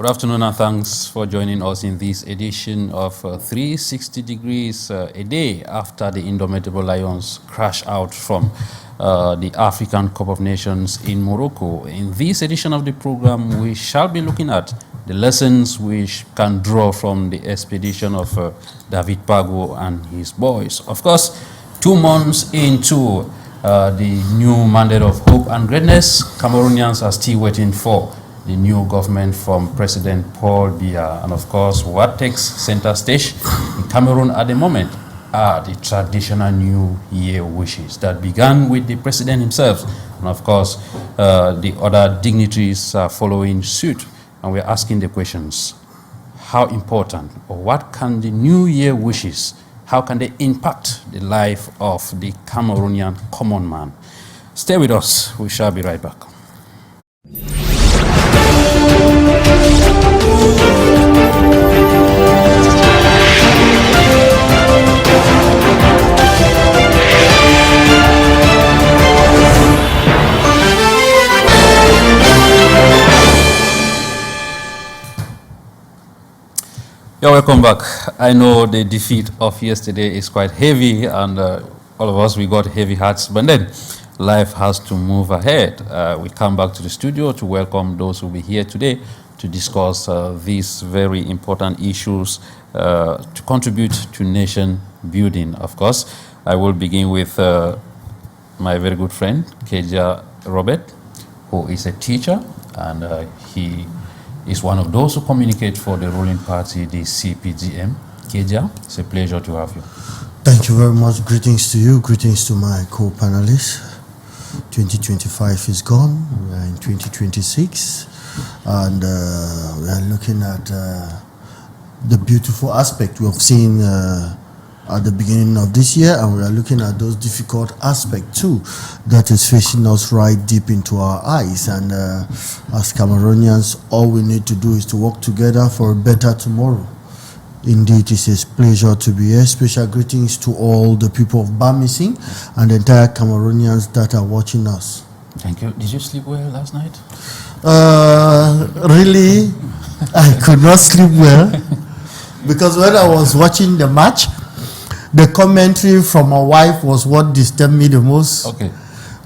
Good afternoon and thanks for joining us in this edition of 360 Degrees, a day after the indomitable Lions crash out from the African Cup of Nations in Morocco. In this edition of the program, we shall be looking at the lessons we can draw from the expedition of David Pago and his boys. Of course, 2 months into the new mandate of hope and greatness, Cameroonians are still waiting for the new government from President Paul Biya. And of course, what takes center stage in Cameroon at the moment are the traditional New Year wishes that began with the president himself. And of course, the other dignitaries are following suit. And we're asking the questions, how important or what can the New Year wishes, how can they impact the life of the Cameroonian common man? Stay with us, we shall be right back. Yeah, welcome back. I know the defeat of yesterday is quite heavy, and all of us, we got heavy hearts, but then life has to move ahead. We come back to the studio to welcome those who will be here today to discuss these very important issues to contribute to nation building. Of course, I will begin with my very good friend, KEDIA Robert, who is a teacher, and he is one of those who communicate for the ruling party, the CPDM. KEDIA, it's a pleasure to have you. Thank you very much. Greetings to you. Greetings to my co-panelists. 2025 is gone. We are in 2026. And we are looking at the beautiful aspect we have seen at the beginning of this year, and we are looking at those difficult aspects too that is facing us right deep into our eyes. And as Cameroonians, all we need to do is to work together for a better tomorrow. Indeed, it's a pleasure to be here. Special greetings to all the people of Bamising and the entire Cameroonians that are watching us. Thank you. Did you sleep well last night? Really, I could not sleep well because when I was watching the match, the commentary from my wife was what disturbed me the most. Okay.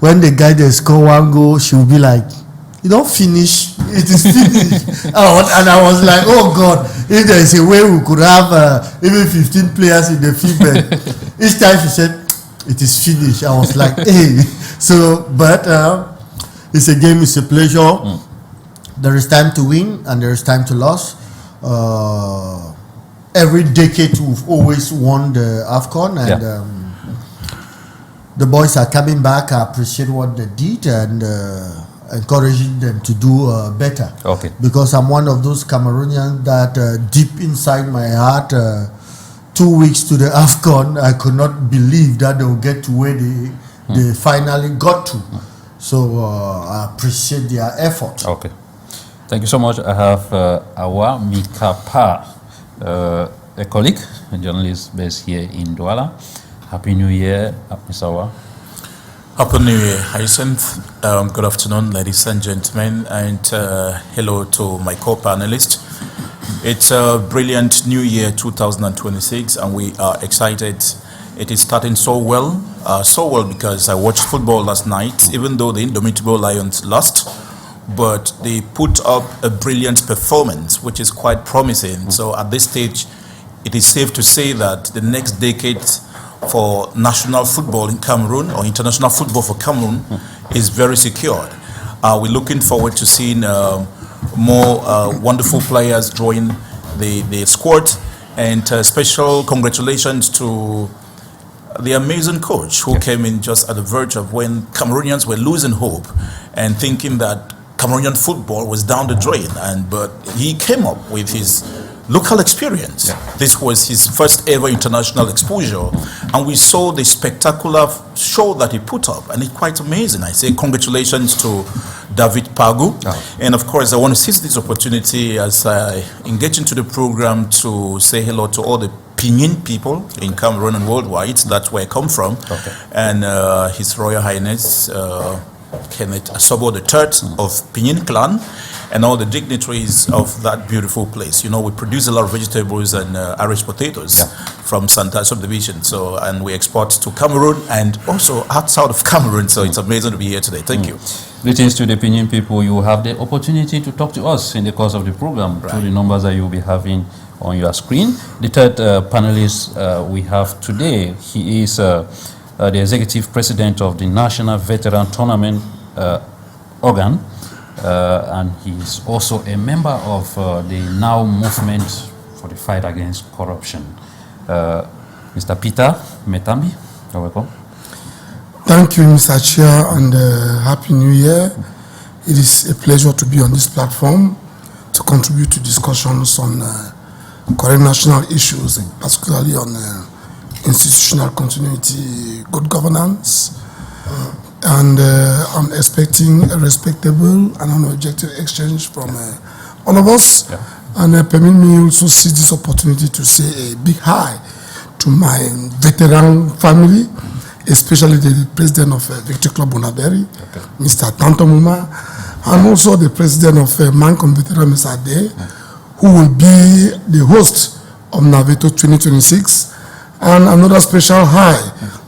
When the guy that scored 1 goal, she would be like, "You don't finish, it is finished." And I was like, oh God, if there is a way we could have even 15 players in the field, but each time she said, "It is finished," I was like, hey. So, but it's a game, it's a pleasure. There is time to win and there is time to lose. Every decade we've always won the AFCON, and the boys are coming back. I appreciate what they did and encouraging them to do better. Okay. Because I'm one of those Cameroonians that deep inside my heart, 2 weeks to the AFCON, I could not believe that they will get to where they finally got to. So I appreciate their effort. Okay. Thank you so much. I have our MICAH, a colleague, a journalist based here in Douala. Happy New Year, Mr. Awa. Happy New Year, Hyncenth. Good afternoon, ladies and gentlemen, and hello to my co-panelists. It's a brilliant New Year 2026, and we are excited. It is starting so well because I watched football last night, even though the indomitable Lions lost. But they put up a brilliant performance, which is quite promising. So at this stage, it is safe to say that the next decade for national football in Cameroon, or international football for Cameroon, is very secured. We're looking forward to seeing more wonderful players join the squad, and special congratulations to the amazing coach who came in just at the verge of when Cameroonians were losing hope and thinking that Cameroonian football was down the drain, but he came up with his local experience. This was his first ever international exposure, and we saw the spectacular show that he put up, and it's quite amazing. I say congratulations to David Pago, and of course I want to seize this opportunity as I engage into the program to say hello to all the Pinyin people in Cameroon and worldwide. That's where I come from, and His Royal Highness Kenneth Asobo III of Pinyin clan, and all the dignitaries of that beautiful place. You know, we produce a lot of vegetables and Irish potatoes from Santa subdivision. So, and we export to Cameroon and also outside of Cameroon. So it's amazing to be here today. Thank you. Greetings to the Pinyin people. You have the opportunity to talk to us in the course of the program through the numbers that you'll be having on your screen. The third panelist we have today, he is the executive president of the National Veteran Tournament organ. And he's also a member of the NOW movement for the fight against corruption. Mr. Peter METAMBI, you're welcome. Thank you, Mr. Chia, and Happy New Year. It is a pleasure to be on this platform to contribute to discussions on current national issues, particularly on institutional continuity, good governance. And I'm expecting a respectable and unobjective exchange from all of us. Yeah. And permit me also seize this opportunity to say a big hi to my veteran family, especially the president of Victory Club Bonaberi, Mr. Tanto Muma, and also the president of Mancom Veteran, Mr. Ade, who will be the host of Naveto 2026. And another special hi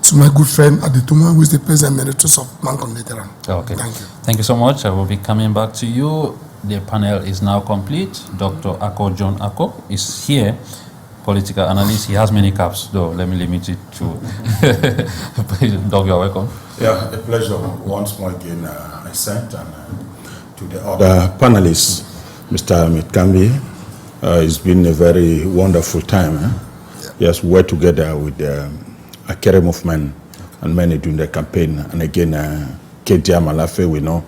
to my good friend Adetuma, who is the president emeritus of Mancom Veteran. Okay. Thank you. Thank you so much. I will be coming back to you. The panel is now complete. Dr. Ako John Ako is here, political analyst. He has many caps, though. Let me limit it to Doc, you're welcome. Yeah, a pleasure once more again, Hyncenth, and to the other panelists, Mr. METAMBI. It's been a very wonderful time. Yes, we were together with the Akere movement and many during the campaign. And again, KEDIA Malafe, we know,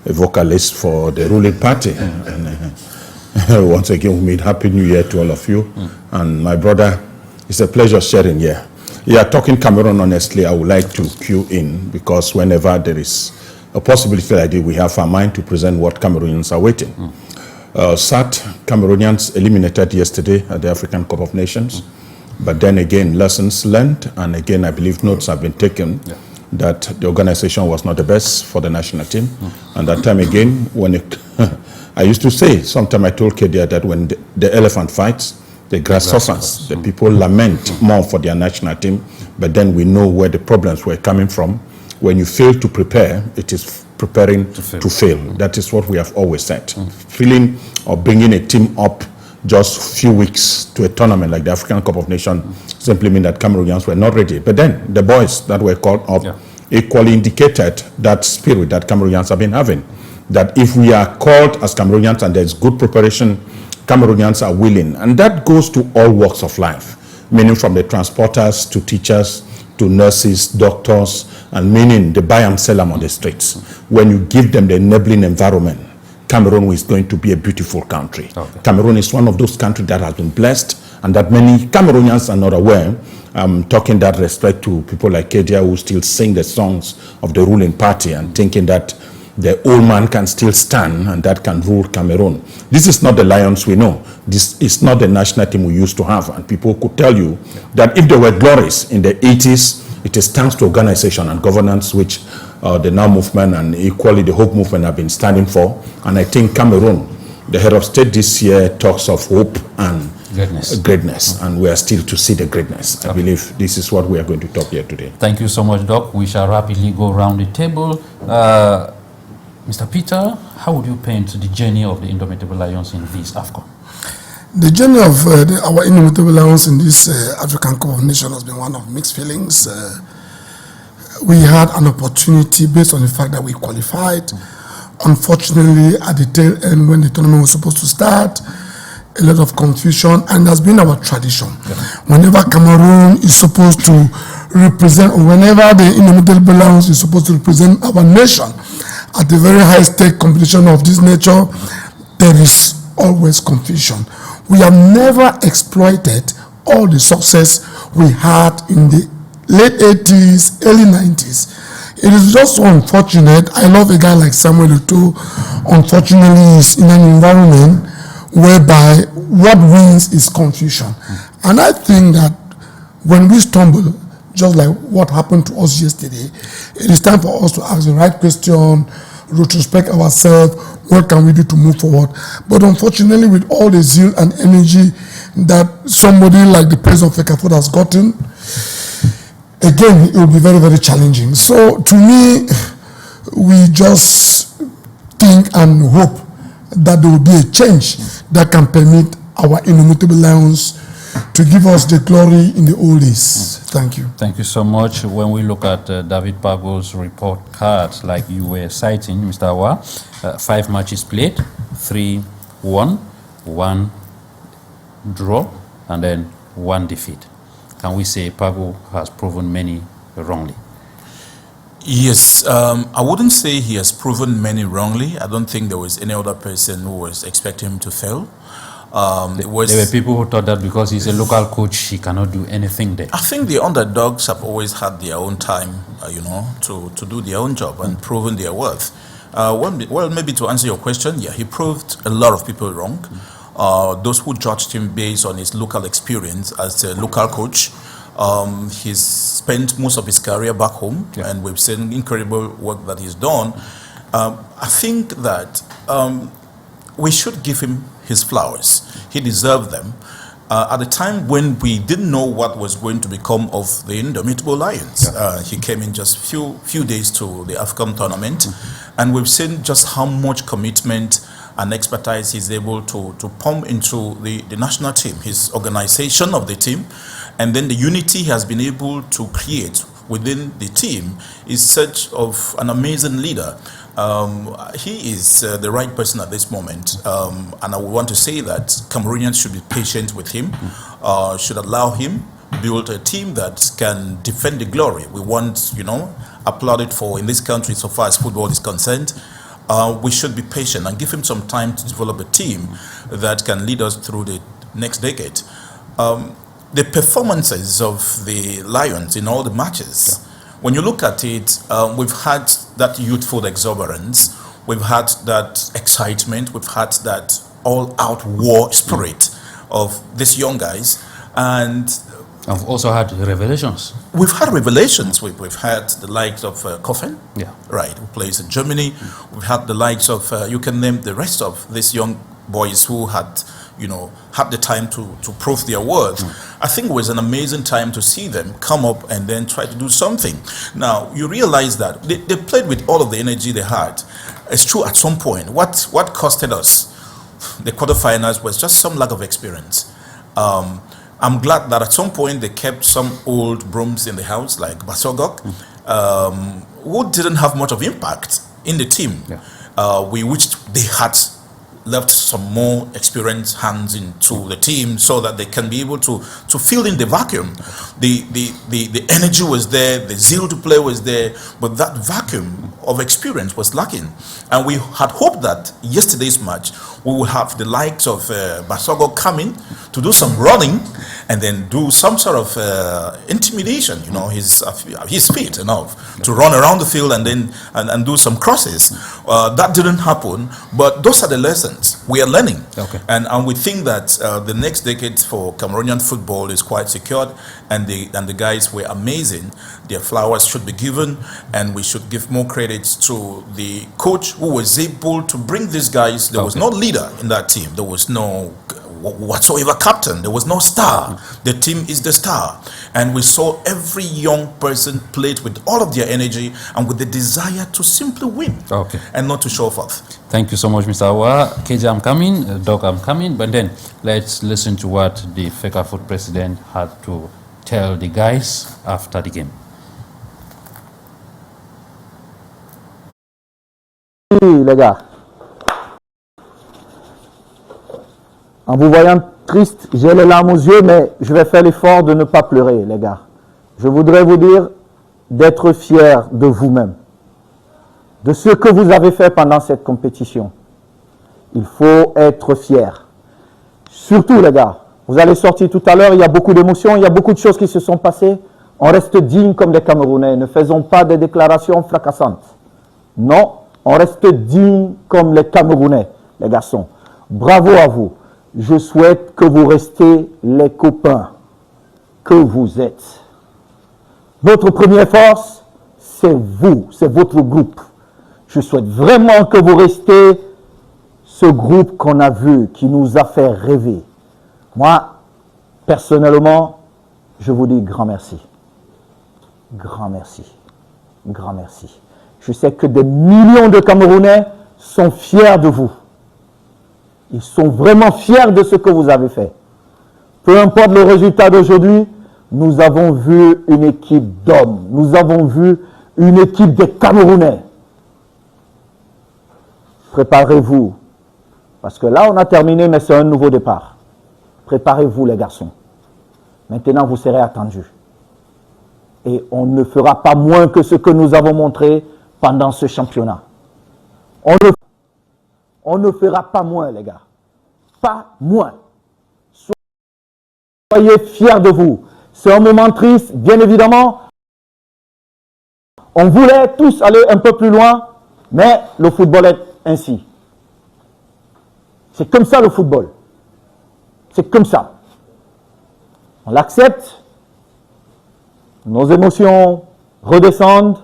a vocalist for the ruling party. And once again, we made Happy New Year to all of you. And my brother, it's a pleasure sharing here. Yeah, talking Cameroon, honestly, I would like to cue in, because whenever there is a possibility like this, we have our mind to present what Cameroonians are waiting. SAT Cameroonians eliminated yesterday at the African Cup of Nations. But then again, lessons learned, and again, I believe notes have been taken that the organization was not the best for the national team. And that time again, when it, I used to say, sometime I told KEDIA that when the elephant fights, the grass suffers. The people lament more for their national team, but then we know where the problems were coming from. When you fail to prepare, it is preparing to fail. That is what we have always said. Feeling or bringing a team up just a few weeks to a tournament like the African Cup of Nations simply mean that Cameroonians were not ready. But then the boys that were called up equally indicated that spirit that Cameroonians have been having. That if we are called as Cameroonians and there's good preparation, Cameroonians are willing. And that goes to all walks of life, meaning from the transporters to teachers to nurses, doctors, and meaning the buy and sell them on the streets. When you give them the enabling environment, Cameroon is going to be a beautiful country. Cameroon is one of those countries that has been blessed and that many Cameroonians are not aware. I'm talking that respect to people like KEDIA who still sing the songs of the ruling party and thinking that the old man can still stand and that can rule Cameroon. This is not the Lions we know. This is not the national team we used to have. And people could tell you that if there were glories in the 80s, it is thanks to organization and governance which the NOW movement and equally the Hope movement have been standing for. And I think Cameroon, the head of state this year talks of hope and greatness, and we are still to see the greatness. I believe this is what we are going to talk here today. Thank you so much, Doc. We shall rapidly go around the table. Mr. Peter, how would you paint the journey of the Indomitable Lions in this AFCON? The journey of our Indomitable Lions in this African Cup of Nations has been one of mixed feelings. We had an opportunity based on the fact that we qualified. Unfortunately, at the tail end when the tournament was supposed to start, a lot of confusion, and that's been our tradition. Whenever Cameroon is supposed to represent, or whenever the Indomitable Lions is supposed to represent our nation at the very high stake competition of this nature, there is always confusion. We have never exploited all the success we had in the late 80s, early 90s. It is just so unfortunate. I love a guy like Samuel Eto'o. Unfortunately, he's in an environment whereby what wins is confusion. And I think that when we stumble just like what happened to us yesterday. It is time for us to ask the right question, retrospect ourselves, what can we do to move forward. But unfortunately, with all the zeal and energy that somebody like the president of FECAFOOT has gotten, again, it will be very, very challenging. So to me, we just think and hope that there will be a change that can permit our indomitable lions to give us the glory in the old days. Thank you. Thank you so much. When we look at David Pago's report card, like you were citing, Mr. Awa, 5 matches played, 3 won, 1 draw, and then 1 defeat. Can we say Pago has proven many wrongly? Yes, I wouldn't say he has proven many wrongly. I don't think there was any other person who was expecting him to fail. There were people who thought that because he's a local coach, he cannot do anything there. I think the underdogs have always had their own time, to do their own job and proven their worth. Well, maybe to answer your question, yeah, he proved a lot of people wrong. Those who judged him based on his local experience as a local coach, he's spent most of his career back home, and we've seen incredible work that he's done. I think that we should give him his flowers. He deserved them. At the time when we didn't know what was going to become of the Indomitable Lions, he came in just few days to the AFCON tournament, and we've seen just how much commitment and expertise he's able to pump into the national team, his organization of the team, and then the unity he has been able to create within the team is such of an amazing leader. He is the right person at this moment, and I would want to say that Cameroonians should be patient with him, should allow him build a team that can defend the glory. We want, applauded for in this country so far as football is concerned. We should be patient and give him some time to develop a team that can lead us through the next decade. The performances of the Lions in all the matches, when you look at it, we've had that youthful exuberance, we've had that excitement, we've had that all-out war spirit of these young guys, and I've also had revelations. We've had revelations. We've had the likes of Coffin, right, who plays in Germany. We've had the likes of, you can name the rest of these young boys who had, had the time to prove their worth. I think it was an amazing time to see them come up and then try to do something. Now, you realize that they played with all of the energy they had. It's true at some point. What costed us the quarterfinals was just some lack of experience. I'm glad that at some point they kept some old brooms in the house, like Basogok, who didn't have much of impact in the team. We wished they had left some more experienced hands into the team so that they can be able to fill in the vacuum. The energy was there, the zeal to play was there, but that vacuum of experience was lacking. And we had hoped that yesterday's match we would have the likes of Basogo coming to do some running and then do some sort of intimidation, his feet enough to run around the field and then and do some crosses. That didn't happen, but those are the lessons we are learning. And we think that the next decade for Cameroonian football is quite secured, and the guys were amazing. Their flowers should be given, and we should give more credit to the coach who was able to bring these guys. There was no leader in that team. There was no whatsoever captain. There was no star. The team is the star, and we saw every young person played with all of their energy and with the desire to simply win and not to show off. Thank you so much, Mr. Awa. KJ, I'm coming. Doc, I'm coming. But then let's listen to what the FECAFOOT president had to tell the guys after the game. Les gars, en vous voyant triste, j'ai les larmes aux yeux, mais je vais faire l'effort de ne pas pleurer, les gars. Je voudrais vous dire d'être fiers de vous-même, de ce que vous avez fait pendant cette compétition. Il faut être fier. Surtout, les gars, vous allez sortir tout à l'heure, il y a beaucoup d'émotions, il y a beaucoup de choses qui se sont passées. On reste digne comme des Camerounais, ne faisons pas des déclarations fracassantes. Non. On reste digne comme les Camerounais, les garçons. Bravo à vous. Je souhaite que vous restiez les copains que vous êtes. Votre première force, c'est vous, c'est votre groupe. Je souhaite vraiment que vous restez ce groupe qu'on a vu, qui nous a fait rêver. Moi, personnellement, je vous dis grand merci. Grand merci. Grand merci. Je sais que des millions de Camerounais sont fiers de vous. Ils sont vraiment fiers de ce que vous avez fait. Peu importe le résultat d'aujourd'hui, nous avons vu une équipe d'hommes. Nous avons vu une équipe de Camerounais. Préparez-vous. Parce que là, on a terminé, mais c'est un nouveau départ. Préparez-vous, les garçons. Maintenant, vous serez attendus. Et on ne fera pas moins que ce que nous avons montré pendant ce championnat. On ne fera pas moins, les gars. Pas moins. Soyez fiers de vous. C'est un moment triste, bien évidemment. On voulait tous aller un peu plus loin, mais le football est ainsi. C'est comme ça le football. C'est comme ça. On l'accepte. Nos émotions redescendent.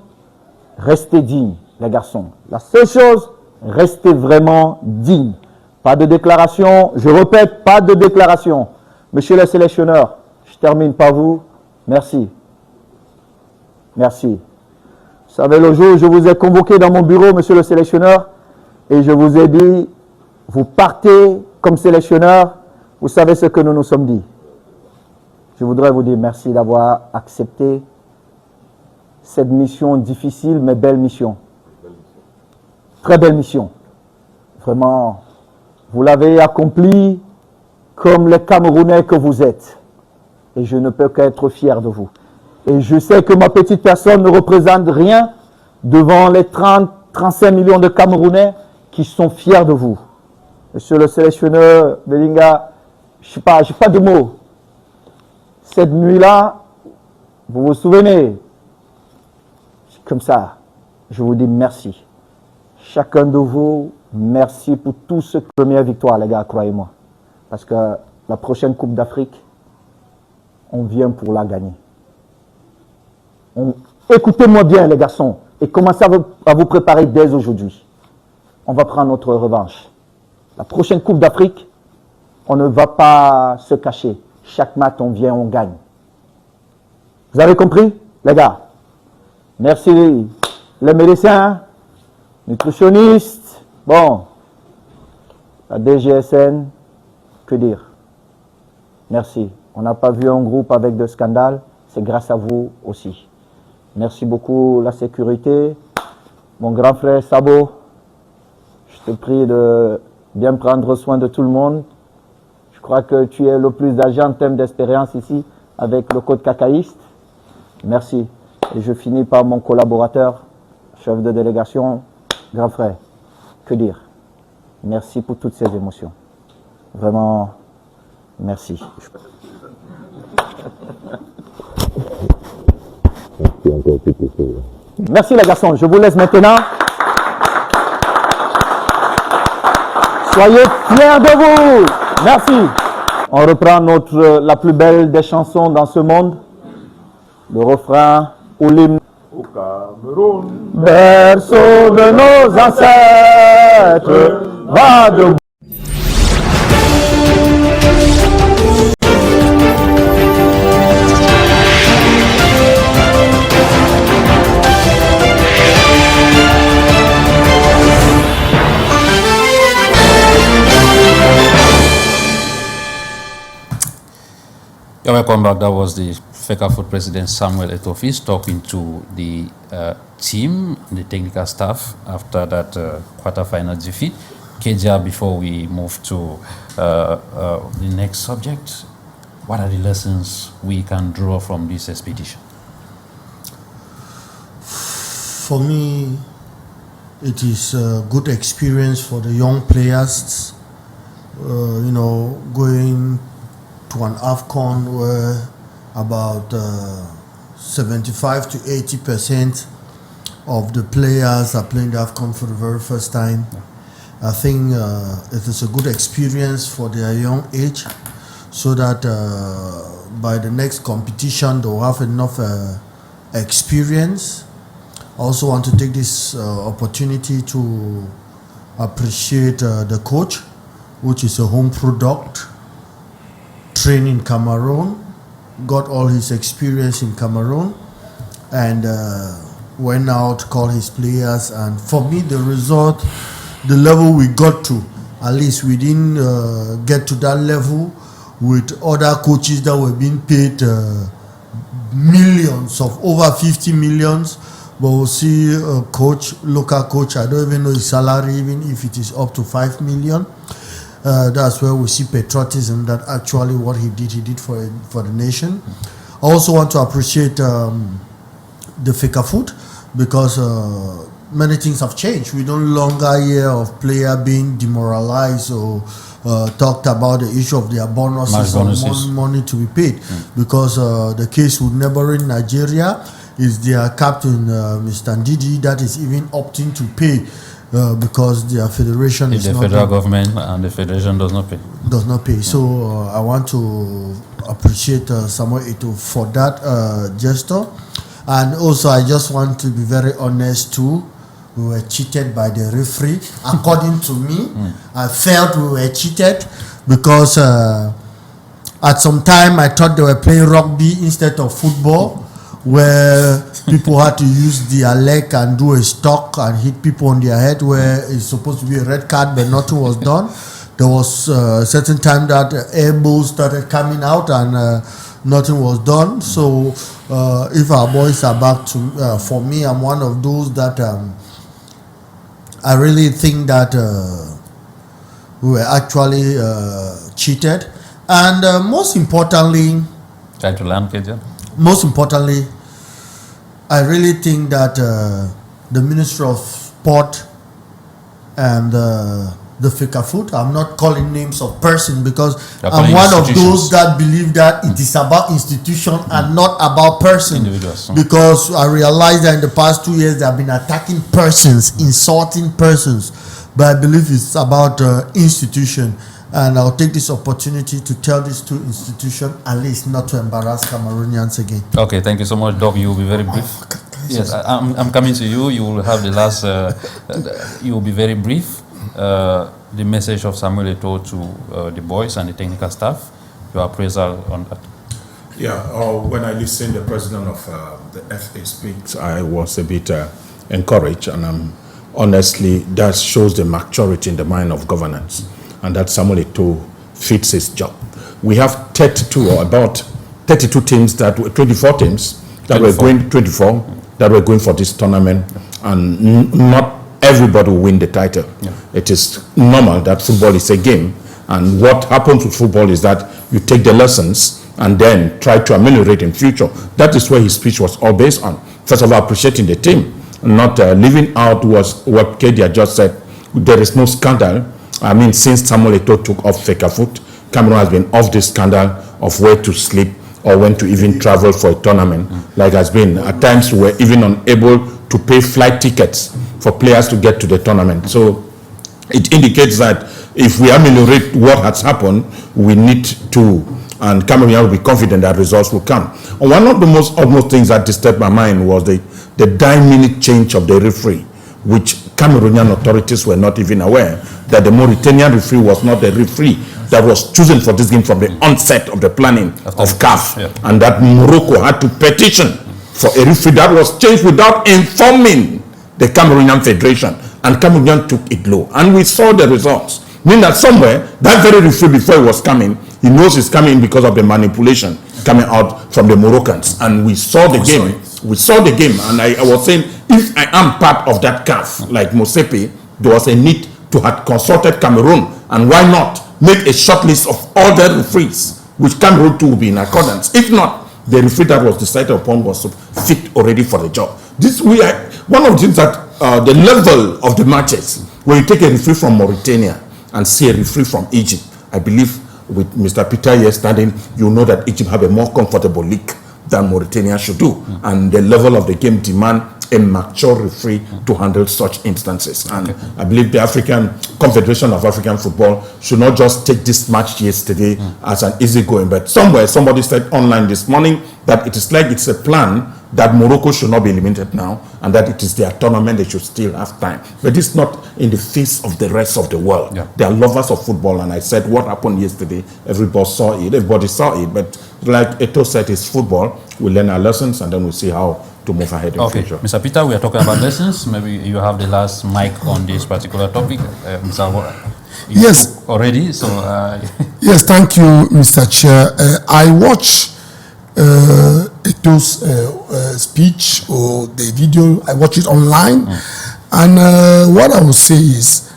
Restez dignes, les garçons. La seule chose, restez vraiment dignes. Pas de déclaration. Je répète, pas de déclaration. Monsieur le sélectionneur, je termine par vous. Merci. Merci. Vous savez, le jour où je vous ai convoqué dans mon bureau, monsieur le sélectionneur, et je vous ai dit, vous partez comme sélectionneur, vous savez ce que nous nous sommes dit. Je voudrais vous dire merci d'avoir accepté cette mission difficile, mais belle mission. Très belle mission. Vraiment, vous l'avez accomplie comme les Camerounais que vous êtes. Et je ne peux qu'être fier de vous. Et je sais que ma petite personne ne représente rien devant les 35 millions de Camerounais qui sont fiers de vous. Monsieur le sélectionneur Belinga, je n'ai pas de mots. Cette nuit-là, vous vous souvenez, comme ça, je vous dis merci. Chacun de vous, merci pour toute cette première victoire, les gars, croyez-moi. Parce que la prochaine Coupe d'Afrique, on vient pour la gagner. Écoutez-moi bien, les garçons, et commencez à vous préparer dès aujourd'hui. On va prendre notre revanche. La prochaine Coupe d'Afrique, on ne va pas se cacher. Chaque match, on vient, on gagne. Vous avez compris, les gars? Merci les médecins, nutritionnistes, bon, la DGSN, que dire? Merci. On n'a pas vu un groupe avec de scandales, c'est grâce à vous aussi. Merci beaucoup la sécurité. Mon grand frère Sabo, je te prie de bien prendre soin de tout le monde. Je crois que tu es le plus âgé en termes d'expérience ici avec le code cacaïste. Merci. Et je finis par mon collaborateur, chef de délégation, grand frère. Que dire? Merci pour toutes ces émotions. Vraiment, merci. Merci les garçons. Je vous laisse maintenant. Soyez fiers de vous. Merci. On reprend la plus belle des chansons dans ce monde. Le refrain ou l'hymne. Au Cameroun, Berceau de nos ancêtres, va debout. Yeah, welcome back. That was the FECAFOOT President Samuel Etofis talking to the team, the technical staff after that quarterfinal defeat. KEDIA, before we move to the next subject, what are the lessons we can draw from this expedition? For me, it is a good experience for the young players, going to an AFCON where about 75 to 80% of the players are playing the AFCON for the very first time. I think it is a good experience for their young age, so that by the next competition they'll have enough experience. I also want to take this opportunity to appreciate the coach, which is a home product, trained in Cameroon, got all his experience in Cameroon, and went out, called his players. And for me, the result, the level we got to, at least we didn't get to that level with other coaches that were being paid millions, of over 50 millions. But we'll see a coach, local coach, I don't even know his salary, even if it is up to 5 million. That's where we see patriotism, that actually what he did for the nation. I also want to appreciate the FECAFOOT, because many things have changed. We no longer hear of player being demoralized or talked about the issue of their bonuses or money to be paid, because the case with neighboring Nigeria is their captain, Mr. Ndidi, that is even opting to pay because their federation is not. The federal government and the federation does not pay. Does not pay. So I want to appreciate Samuel Eto'o for that gesture. And also I just want to be very honest too. We were cheated by the referee. According to me, I felt we were cheated because at some time I thought they were playing rugby instead of football, where people had to use their leg and do a stock and hit people on their head, where it's supposed to be a red card, but nothing was done. There was a certain time that air balls started coming out and nothing was done. So if our boys are back to, for me, I'm one of those that I really think that we were actually cheated. And most importantly, I really think that the Ministry of Sport and the FECAFOOT, I'm not calling names of person because I'm one of those that believe that it is about institution and not about person. Because I realize that in the past 2 years they have been attacking persons, insulting persons, but I believe it's about institution. And I'll take this opportunity to tell these two institutions, at least not to embarrass Cameroonians again. Okay, thank you so much, Doc. You will be very brief. Yes, I'm coming to you. You will have the last, you will be very brief. The message of Samuel Eto'o to the boys and the technical staff, your appraisal on that. Yeah, when I listened to the president of the FA speak, I was a bit encouraged, and honestly, that shows the maturity in the mind of governance, and that Samuel Eto'o fits his job. We have 32 or about 32 teams, that 24 teams that 24. Were going 24 that were going for this tournament, and not everybody will win the title. Yeah. It is normal that football is a game, and what happens with football is that you take the lessons and then try to ameliorate in future. That is where his speech was all based on. First of all, appreciating the team, not leaving out was what KEDIA just said. There is no scandal. I mean, since Samuel Eto'o took off FECAFOOT, Cameroon has been off this scandal of where to sleep or when to even travel for a tournament. Like has been at times we were even unable to pay flight tickets for players to get to the tournament. So it indicates that if we ameliorate what has happened, we need to, and Cameroon will be confident that results will come. And one of the most almost things that disturbed my mind was the 9-minute change of the referee, which Cameroonian authorities were not even aware that the Mauritanian referee was not the referee that was chosen for this game from the onset of the planning of CAF, and that Morocco had to petition for a referee that was changed without informing the Cameroonian Federation, and Cameroonian took it low. And we saw the results. Meaning that somewhere, that very referee before he was coming, he knows he's coming because of the manipulation coming out from the Moroccans. And we saw the game. We saw the game, and I was saying, if I am part of that CAF, like Mosepe, there was a need to have consulted Cameroon, and why not make a short list of all the referees, which Cameroon too will be in accordance. If not, the referee that was decided upon was fit already for the job. This one of the things that the level of the matches, when you take a referee from Mauritania and see a referee from Egypt, I believe with Mr. Peter here standing, you know that Egypt have a more comfortable league than Mauritania should do, and the level of the game demand a mature referee to handle such instances. And I believe the African Confederation of African Football should not just take this match yesterday as an easy going, but somewhere somebody said online this morning that it is like it's a plan that Morocco should not be eliminated now, and that it is their tournament, they should still have time. But it's not in the face of the rest of the world. Yeah. They are lovers of football, and I said what happened yesterday, everybody saw it, but like Eto said, it's football. We learn our lessons, and then we'll see how to move ahead in the future. Mr. Peter, we are talking about lessons. Maybe you have the last mic on this particular topic. Mr. Yes. Already, so... Yes, thank you, Mr. Chair. I watched Eto's speech or the video. I watched it online. And what I would say is,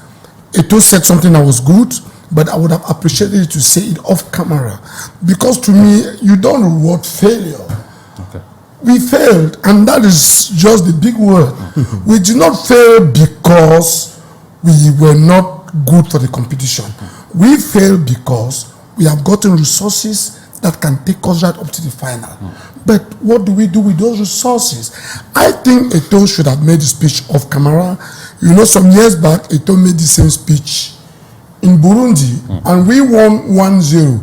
Eto said something that was good, but I would have appreciated to say it off camera. Because to me, you don't reward failure. Okay. We failed, and that is just the big word. We did not fail because we were not good for the competition. We failed because we have gotten resources that can take us right up to the final. But what do we do with those resources? I think Eto should have made the speech off camera. You know, some years back, Eto made the same speech in Burundi, and we won 1-0.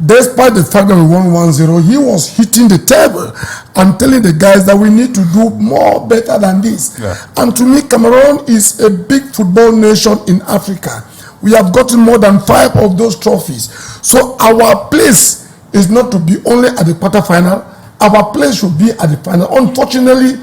Despite the fact that we won 1-0, he was hitting the table and telling the guys that we need to do more better than this. Yeah. And to me, Cameroon is a big football nation in Africa. We have gotten more than 5 of those trophies. So our place is not to be only at the quarterfinal. Our place should be at the final. Unfortunately,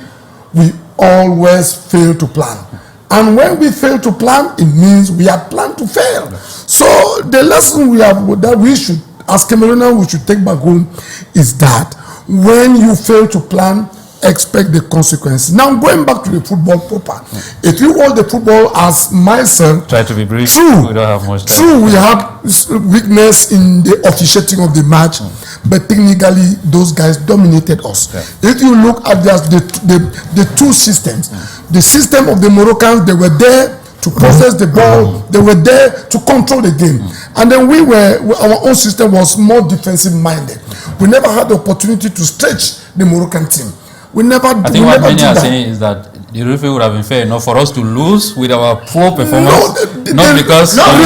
we always fail to plan. And when we fail to plan, it means we had planned to fail. So the lesson we have that we should, as Cameroonians, we should take back home is that when you fail to plan, expect the consequences. Now, going back to the football proper, if you watch the football as myself, Try to be brief. True, We don't have much time. true, we had weakness in the officiating of the match, but technically those guys dominated us. If you look at just the two systems, the system of the Moroccans, they were there to possess the ball, they were there to control the game. And then our own system was more defensive minded. We never had the opportunity to stretch the Moroccan team. We never. I think what many are saying is that the referee would have been fair enough for us to lose with our poor performance, not because... Referee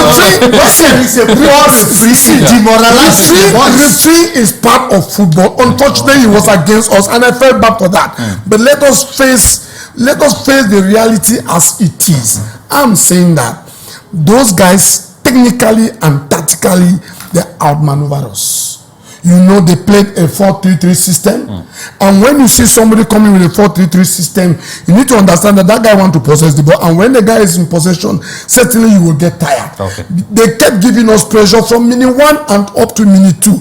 is part of football. Unfortunately, he was against us, and I felt bad for that. But let us face the reality as it is. I'm saying that those guys, technically and tactically, they outmaneuver us. You know, they played a 4-3-3 system. And when you see somebody coming with a 4-3-3 system, you need to understand that guy wants to possess the ball. And when the guy is in possession, certainly you will get tired. Okay. They kept giving us pressure from minute 1 and up to minute 2.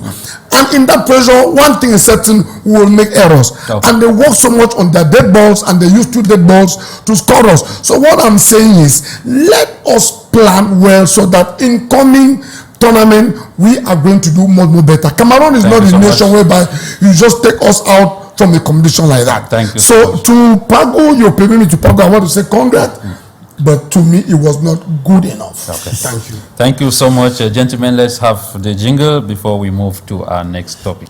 And in that pressure, one thing is certain, we will make errors. Okay. And they work so much on their dead balls, and they use 2 dead balls to score us. So what I'm saying is, let us plan well so that in coming tournament, we are going to do more better. Cameroon is not a nation whereby you just take us out from the competition like that. Thank you. So to Pago, you're paying me to Pago, I want to say congrats. But to me, it was not good enough. Okay. Thank you. Thank you so much, gentlemen. Let's have the jingle before we move to our next topic.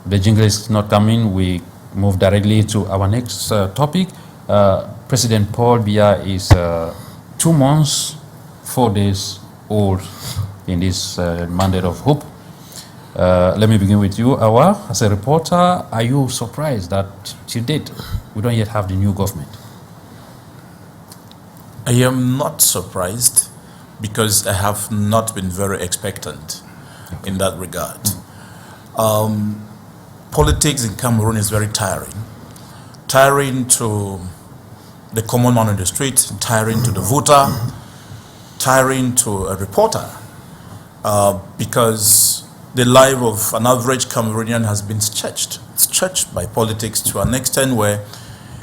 The jingle is not coming. We move directly to our next topic. President Paul Biya is 2 months, 4 days old in this mandate of hope. Let me begin with you, Awa. As a reporter, are you surprised that till date we don't yet have the new government? I am not surprised because I have not been very expectant in that regard. Politics in Cameroon is very tiring. Tiring to the common man on the street, tiring to the voter, tiring to a reporter, because the life of an average Cameroonian has been stretched by politics to an extent where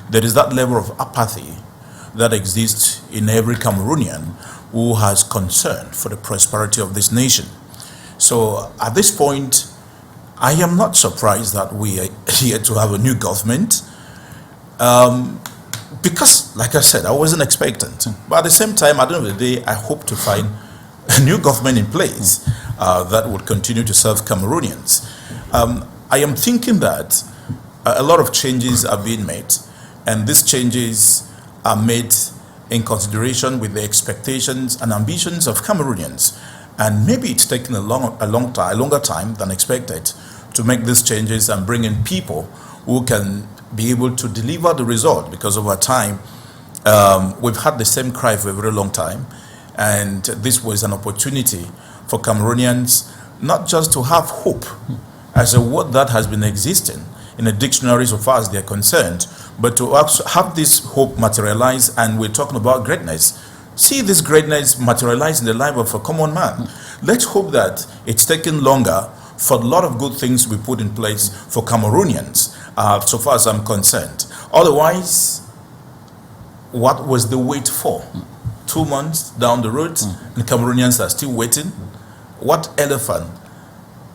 there is that level of apathy that exists in every Cameroonian who has concern for the prosperity of this nation. So at this point, I am not surprised that we are here to have a new government, because, like I said, I wasn't expectant. But at the same time, at the end of the day, I hope to find a new government in place that would continue to serve Cameroonians. I am thinking that a lot of changes are being made, and these changes are made in consideration with the expectations and ambitions of Cameroonians. And maybe it's taken a longer time than expected to make these changes and bring in people who can be able to deliver the result, because over time, we've had the same cry for a very long time, and this was an opportunity for Cameroonians not just to have hope as a word that has been existing in a dictionary so far as they're concerned, but to also have this hope materialize. And we're talking about greatness. See this greatness materialize in the life of a common man. Let's hope that it's taken longer for a lot of good things we put in place for Cameroonians, so far as I'm concerned. Otherwise, what was the wait for? 2 months down the road, and Cameroonians are still waiting. What elephant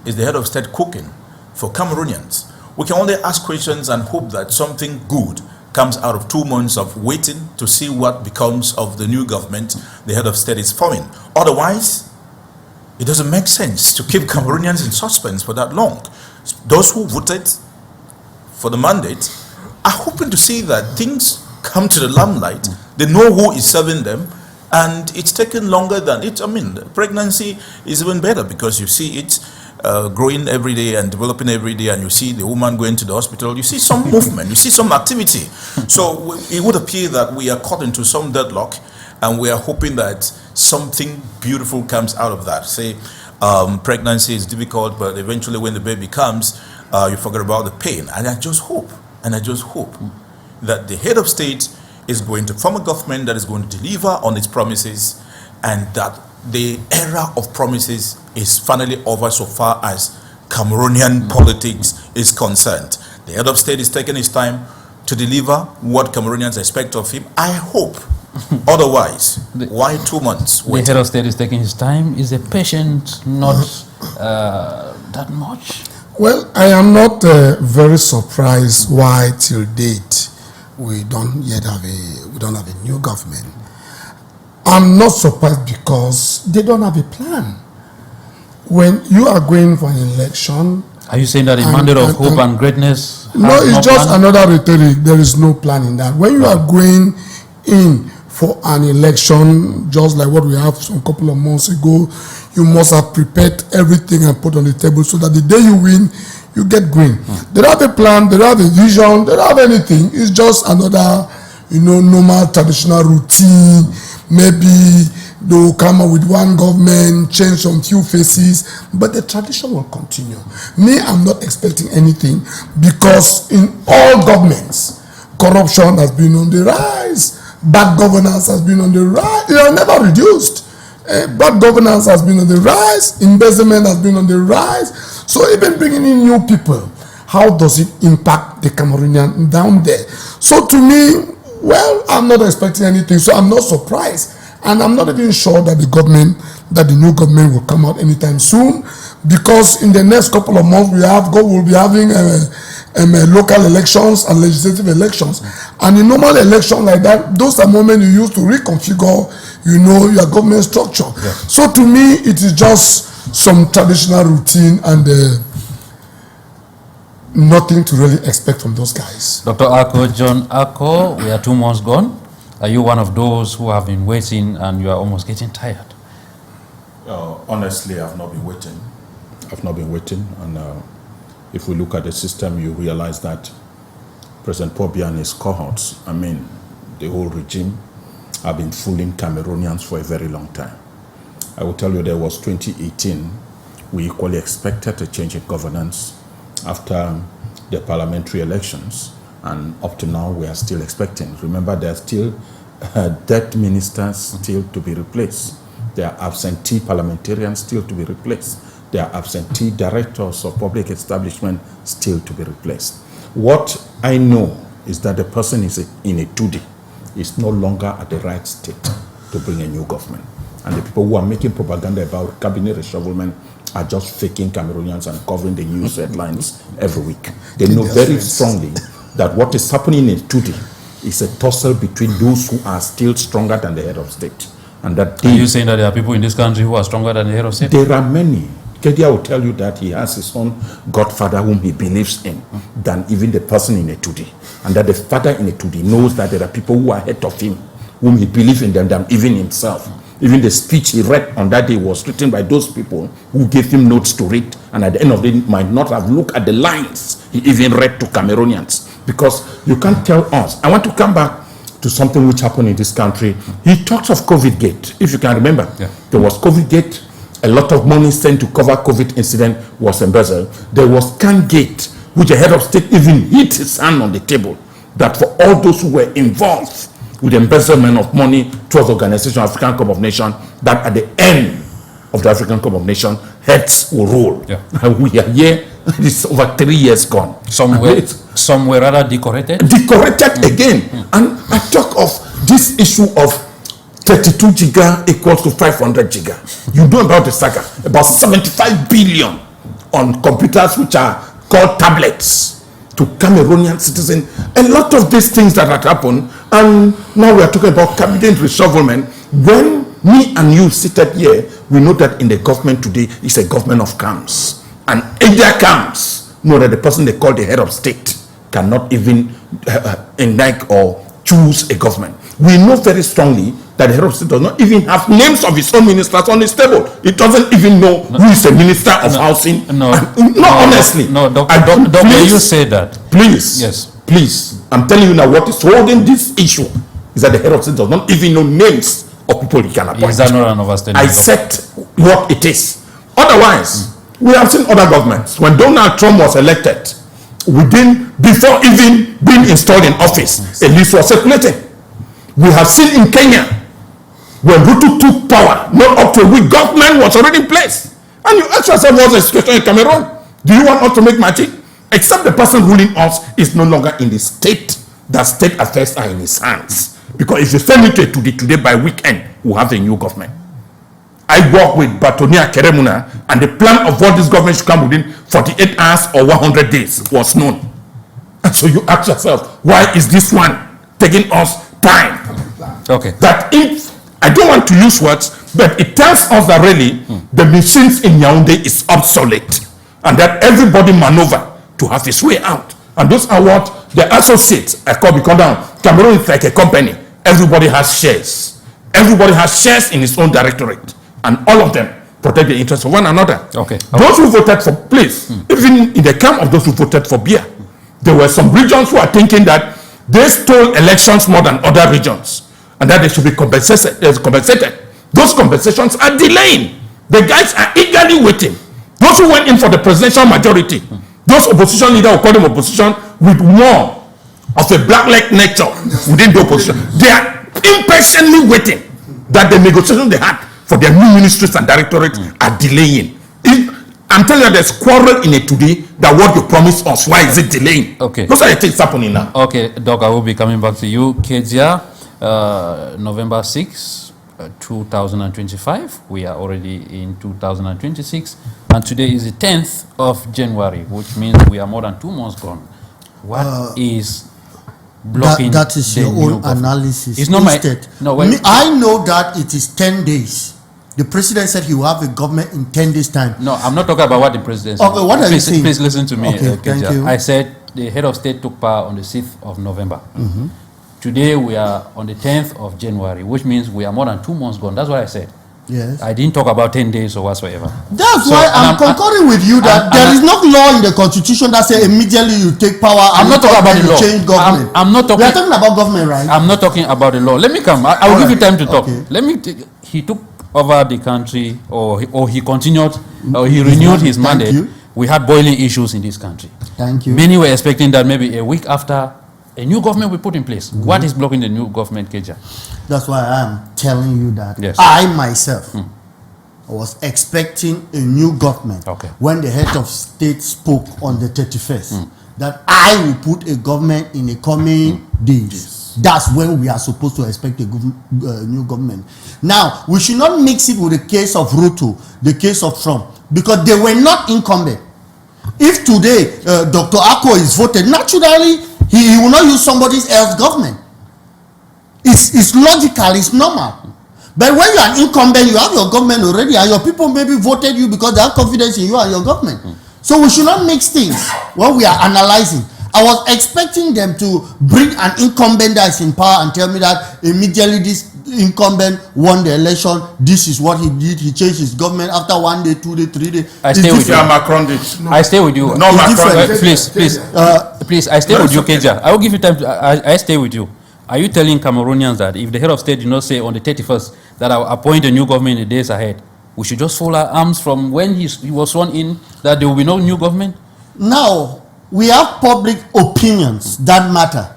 is the head of state cooking for Cameroonians? We can only ask questions and hope that something good comes out of 2 months of waiting to see what becomes of the new government the head of state is forming. Otherwise, it doesn't make sense to keep Cameroonians in suspense for that long. Those who voted for the mandate are hoping to see that things come to the limelight. They know who is serving them, and it's taken longer than it. I mean, pregnancy is even better because you see it growing every day and developing every day, and you see the woman going to the hospital. You see some movement, you see some activity. So it would appear that we are caught into some deadlock, and we are hoping that something beautiful comes out of that. Say, pregnancy is difficult, but eventually when the baby comes, you forget about the pain. And I just hope that the head of state is going to form a government that is going to deliver on its promises, and that the era of promises is finally over so far as Cameroonian politics is concerned. The head of state is taking his time to deliver what Cameroonians expect of him. I hope. Otherwise, why 2 months? The head of state is taking his time. Is a patient not that much? Well, I am not very surprised why till date we don't have a new government. I'm not surprised because they don't have a plan. When you are going for an election, are you saying that a mandate of hope and greatness? No, it's just another rhetoric. There is no plan in that. When you are going in for an election, just like what we have a couple of months ago, you must have prepared everything and put on the table so that the day you win, you get green. They don't have a plan, they don't have a vision, they don't have anything. It's just another, normal traditional routine. Maybe they will come up with one government, change some few faces, but the tradition will continue. Me, I'm not expecting anything, because in all governments, corruption has been on the rise. Bad governance has been on the rise. It has never reduced. Bad governance has been on the rise. Embezzlement has been on the rise. So even bringing in new people, how does it impact the Cameroonian down there? So to me, well, I'm not expecting anything. So I'm not surprised. And I'm not even sure that the new government will come out anytime soon, because in the next couple of months we'll be having local elections and legislative elections. And in normal election like that, those are moments you use to reconfigure, your government structure. Yeah. So to me, it is just some traditional routine and nothing to really expect from those guys. Dr. John Ako, we are 2 months gone. Are you one of those who have been waiting and you are almost getting tired? Honestly, I've not been waiting. And if we look at the system, you realize that President Paul Biya and his cohorts, the whole regime, have been fooling Cameroonians for a very long time. I will tell you, there was 2018. We equally expected a change in governance after the parliamentary elections. And up to now, we are still expecting. Remember, there are still debt ministers still to be replaced. There are absentee parliamentarians still to be replaced. There are absentee directors of public establishment still to be replaced. What I know is that the person is in a 2D. Is no longer at the right state to bring a new government. And the people who are making propaganda about cabinet reshufflement are just faking Cameroonians and covering the news headlines every week. They know very strongly that what is happening in 2D is a tussle between those who are still stronger than the head of state. And that are you saying that there are people in this country who are stronger than the head of state? There are many. KEDIA will tell you that he has his own godfather whom he believes in than even the person in a 2D. And that the father in a 2D knows that there are people who are ahead of him, whom he believes in them than even himself. Even the speech he read on that day was written by those people who gave him notes to read, and at the end of the day might not have looked at the lines he even read to Cameroonians. Because you can't tell us. I want to come back to something which happened in this country. He talks of COVID gate, if you can remember. Yeah. There was COVID gate. A lot of money sent to cover COVID incident was embezzled. There was Can Gate, which the head of state even hit his hand on the table, that for all those who were involved with embezzlement of money towards the Organization of African Cup of Nations, that at the end of the African Cup of Nations, heads will roll. Yeah. And we are here, it's over 3 years gone. Some were rather decorated. Decorated again. And I talk of this issue of 32 giga equals to 500 giga. You know about the saga, about 75 billion on computers which are called tablets to Cameroonian citizens. A lot of these things that had happened, and now we are talking about cabinet reshufflement. When me and you seated here, we know that in the government today is a government of camps. And in their camps, know that the person they call the head of state cannot even enact or choose a government. We know very strongly that the head of state does not even have names of his own ministers on his table. It doesn't even know who is the minister of housing. Honestly. Doctor, you say that. Please. Yes. Please. I'm telling you now, what is holding this issue is that the head of state does not even know names of people he can appoint. Is that not an overstatement? I said what it is. Otherwise, we have seen other governments. When Donald Trump was elected, before even being installed in office, a list was circulating. We have seen in Kenya, when Ruto took power, not up to a week, government was already in place. And you ask yourself, what's the situation in Cameroon? Do you want us to make magic? Except the person ruling us is no longer in the state. That state affairs are in his hands. Because if you send it to today by weekend, we'll have a new government. I work with Batonia Keremuna, and the plan of what this government should come within 48 hours or 100 days was known. And so you ask yourself, why is this one taking us time? Okay. That if, I don't want to use words, but it tells us that really the machines in Yaoundé is obsolete, and that everybody maneuver to have his way out. And those are what the associates, I call because down. Cameroon is like a company. Everybody has shares. Everybody has shares in his own directorate. And all of them protect the interests of one another. Okay. Those who voted for, please, even in the camp of those who voted for BIYA, there were some regions who are thinking that they stole elections more than other regions, and that they should be compensated. Those compensations are delaying. The guys are eagerly waiting. Those who went in for the presidential majority, those opposition leaders, will call them opposition, with more of a black-like nature within the opposition, they are impatiently waiting that the negotiations they had for their new ministries and directorates are delaying. I'm telling you, there's quarrel in it today that what you promised us, why is it delaying? Okay. Those are the things happening now. Okay, Doc, I will be coming back to you. KEDIA, November 6, 2025. We are already in 2026. And today is the 10th of January, which means we are more than 2 months gone. What is blocking that is the your new own analysis. It's not Instead, no, wait. I know that it is 10 days. The president said he will have a government in 10 days' time. No, I'm not talking about what the president said. Okay, what are you saying? Please listen to me. Okay, thank you. I said the head of state took power on the 6th of November. Today we are on the 10th of January, which means we are more than 2 months gone. That's what I said. Yes. I didn't talk about 10 days or whatsoever. That's why I'm concurring with you that there is no law in the constitution that says immediately you take power. I'm not talking about the law. Change government. I'm not talking. We are talking about government, right? I'm not talking about the law. Let me come. I will give you time to talk. Okay. Let me. He took over the country, or he continued, or he renewed his mandate. We had boiling issues in this country. Thank you. Many were expecting that maybe a week after a new government will put in place. What is blocking the new government, KEDIA? That's why I am telling you that Yes. I myself was expecting a new government when the head of state spoke on the 31st that I will put a government in the coming days. That's when we are supposed to expect a new government. Now, we should not mix it with the case of Ruto, the case of Trump, because they were not incumbent. If today Dr. Akko is voted, naturally he will not use somebody else's government. It's logical, it's normal. But when you are an incumbent, you have your government already, and your people maybe voted you because they have confidence in you and your government. So we should not mix things when we are analyzing. I was expecting them to bring an incumbent that is in power and tell me that immediately this incumbent won the election. This is what he did. He changed his government after 1 day, 2 days, 3 days. I stay with you. Macron did. I stay with you. No, Macron. Please, I stay with you, KEDIA. I will give you time. I stay with you. Are you telling Cameroonians that if the head of state did not say on the 31st that I will appoint a new government in the days ahead, we should just fold our arms from when he was sworn in, that there will be no new government? Now, we have public opinions that matter.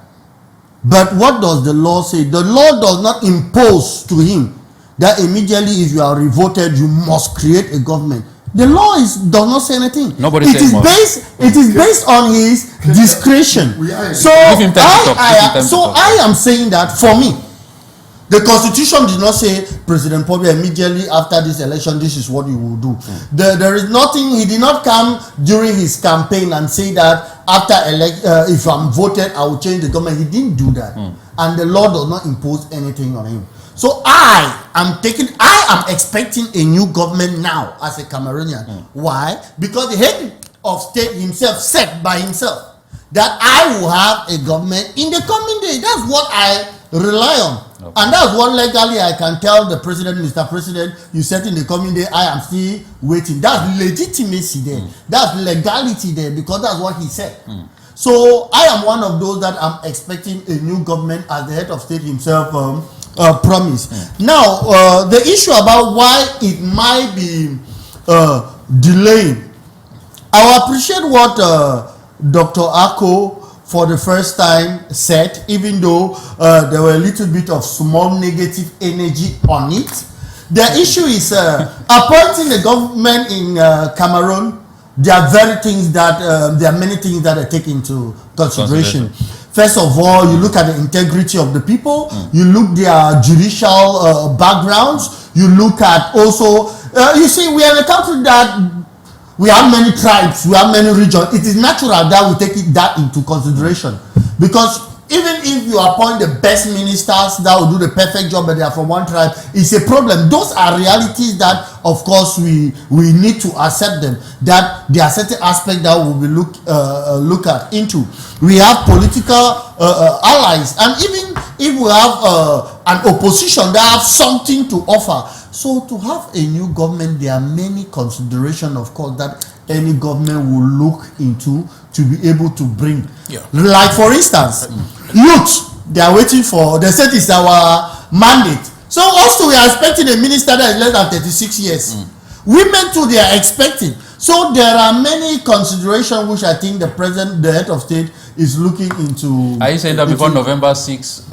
But what does the law say? The law does not impose to him that immediately if you are revoted, you must create a government. The law does not say anything. Nobody it says is based on his discretion. So I am saying that for me, the Constitution did not say President Pobia immediately after this election, this is what you will do. There is nothing. He did not come during his campaign and say that after if I'm voted, I will change the government. He didn't do that, and the law does not impose anything on him. So I am expecting a new government now as a Cameroonian. Why? Because the head of state himself said by himself that I will have a government in the coming day. That's what I rely on. Okay. And that's what legally I can tell the president, Mr. President, you said in the coming day, I am still waiting. That's legitimacy there. That's legality there, because that's what he said. So I am one of those that I'm expecting a new government as the head of state himself promised. Now, the issue about why it might be delaying, I will appreciate what Dr. Ako for the first time said, even though there were a little bit of small negative energy on it. The issue is appointing the government in Cameroon. There are many things that are taken into consideration. First of all, you look at the integrity of the people. You look their judicial backgrounds. You look at also, you see, we are in a country that we have many tribes, we have many regions. It is natural that we take that into consideration, because even if you appoint the best ministers that will do the perfect job, but they are from one tribe, it's a problem. Those are realities that, of course, we need to accept them. That there are certain aspects that we will look at into. We have political allies, and even if we have an opposition that have something to offer. So to have a new government, there are many considerations, of course, that any government will look into to be able to bring. Like, for instance, youth, they are waiting for, they said it's our mandate. So also we are expecting a minister that is less than 36 years. Women too, they are expecting. So there are many considerations which I think the president, the head of state, is looking into. Are you saying that before November 6,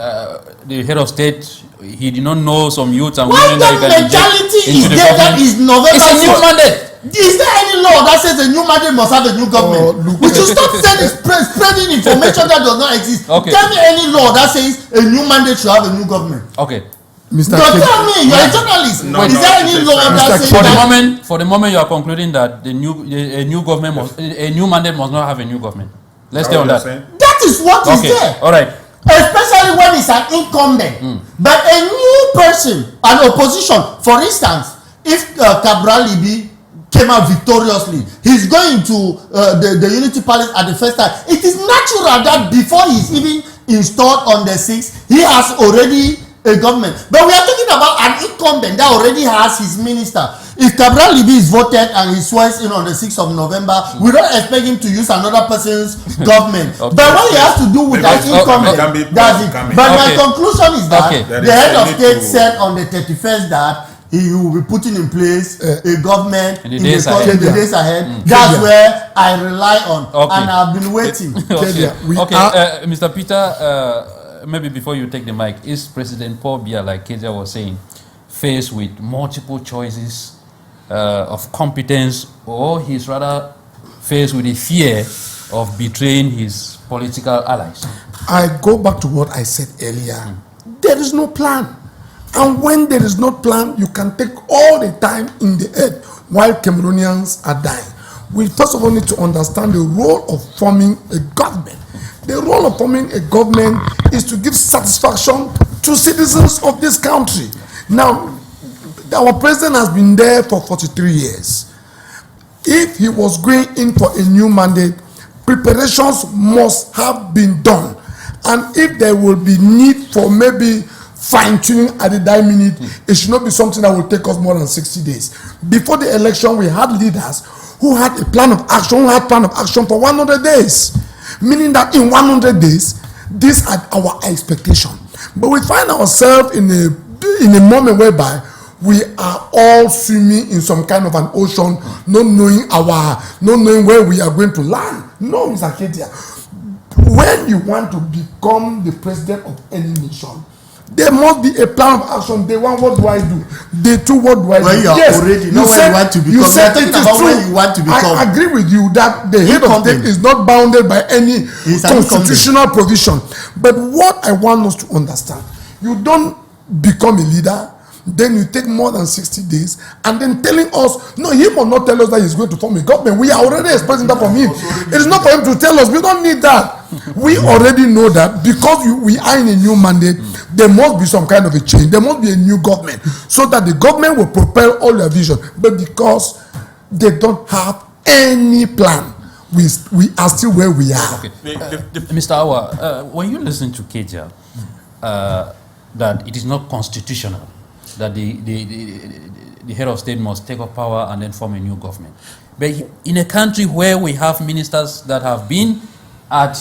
the head of state, he did not know some youths and women that mentality is there? That is November. It's a new mandate. Is there any law that says a new mandate must have a new government? We should stop spreading information that does not exist. Okay. Tell me any law that says a new mandate should have a new government. Okay. Mr. Tell me, you're a journalist. Is there any law that says for the moment you are concluding that a new mandate must not have a new government. Let's stay on that. That is what is there. All right. Especially when it's an incumbent. But a new person, an opposition, for instance, if Cabral Libi came out victoriously, he's going to the Unity Palace at the first time. It is natural that before he's even installed on the 6th, he has already a government. But we are talking about an incumbent that already has his minister. If Cabral Libi is voted and he swears in on the 6th of November, we don't expect him to use another person's government. But what he has to do with that incumbent, that's it. But my conclusion is that the head of state said on the 31st that he will be putting in place a government in the days ahead. That's where I rely on, and I've been waiting. Mr. Peter, maybe before you take the mic, is President Paul Biya, like KEDIA was saying, faced with multiple choices of competence, or he's rather faced with the fear of betraying his political allies? I go back to what I said earlier. There is no plan. And when there is no plan, you can take all the time in the earth while Cameroonians are dying. We first of all need to understand the role of forming a government. The role of forming a government is to give satisfaction to citizens of this country. Now, our president has been there for 43 years. If he was going in for a new mandate, preparations must have been done. And if there will be need for maybe fine-tuning at the dying minute. It should not be something that will take us more than 60 days. Before the election, we had leaders who had a plan of action, for 100 days. Meaning that in 100 days, these are our expectation. But we find ourselves in a moment whereby we are all swimming in some kind of an ocean, not knowing where we are going to land. No, Mr. KEDIA. When you want to become the president of any nation, there must be a plan of action. Day one, what do I do? Day two, what do I do? When you are already know where you want to become. You said it is true. Where you want to become. I agree with you that the head of state is not bounded by any constitutional provision. But what I want us to understand, you don't become a leader, then you take more than 60 days, and then telling us, no, he will not tell us that he's going to form a government. We are already expecting that from him. It is not for him to tell us. We don't need that. We already know that because we are in a new mandate, there must be some kind of a change. There must be a new government so that the government will propel all their vision. But because they don't have any plan, we are still where we are. Okay. Mr. Awa, when you listen to KEDIA, that it is not constitutional, that the head of state must take up power and then form a new government. But in a country where we have ministers that have been at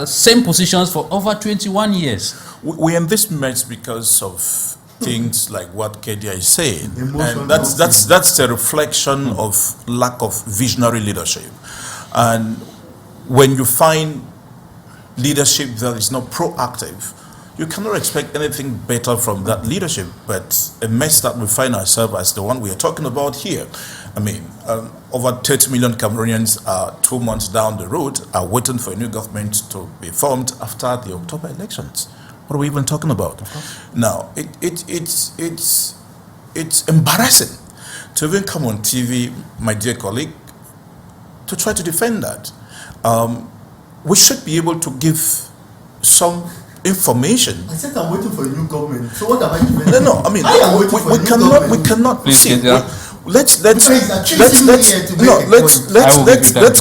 same positions for over 21 years. We're in this mess because of things like what KEDIA is saying. And that's a reflection of lack of visionary leadership. And when you find leadership that is not proactive, you cannot expect anything better from that leadership. But a mess that we find ourselves as the one we are talking about here. I mean, over 30 million Cameroonians are 2 months down the road are waiting for a new government to be formed after the October elections. What are we even talking about? Now, it's embarrassing to even come on TV, my dear colleague, to try to defend that. We should be able to give some information. I said I'm waiting for a new government. So what am I doing? No, I mean, we cannot Please, see. Let's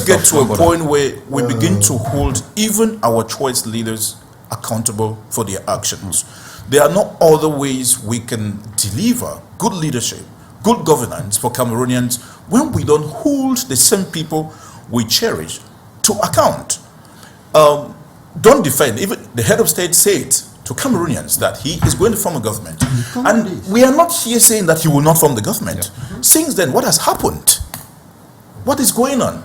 get to a point where we begin to hold even our choice leaders accountable for their actions. There are no other ways we can deliver good leadership, good governance for Cameroonians when we don't hold the same people we cherish to account. Don't defend. Even the head of state said to Cameroonians that he is going to form a government. And we are not here saying that he will not form the government. Yeah. Since then, what has happened? What is going on?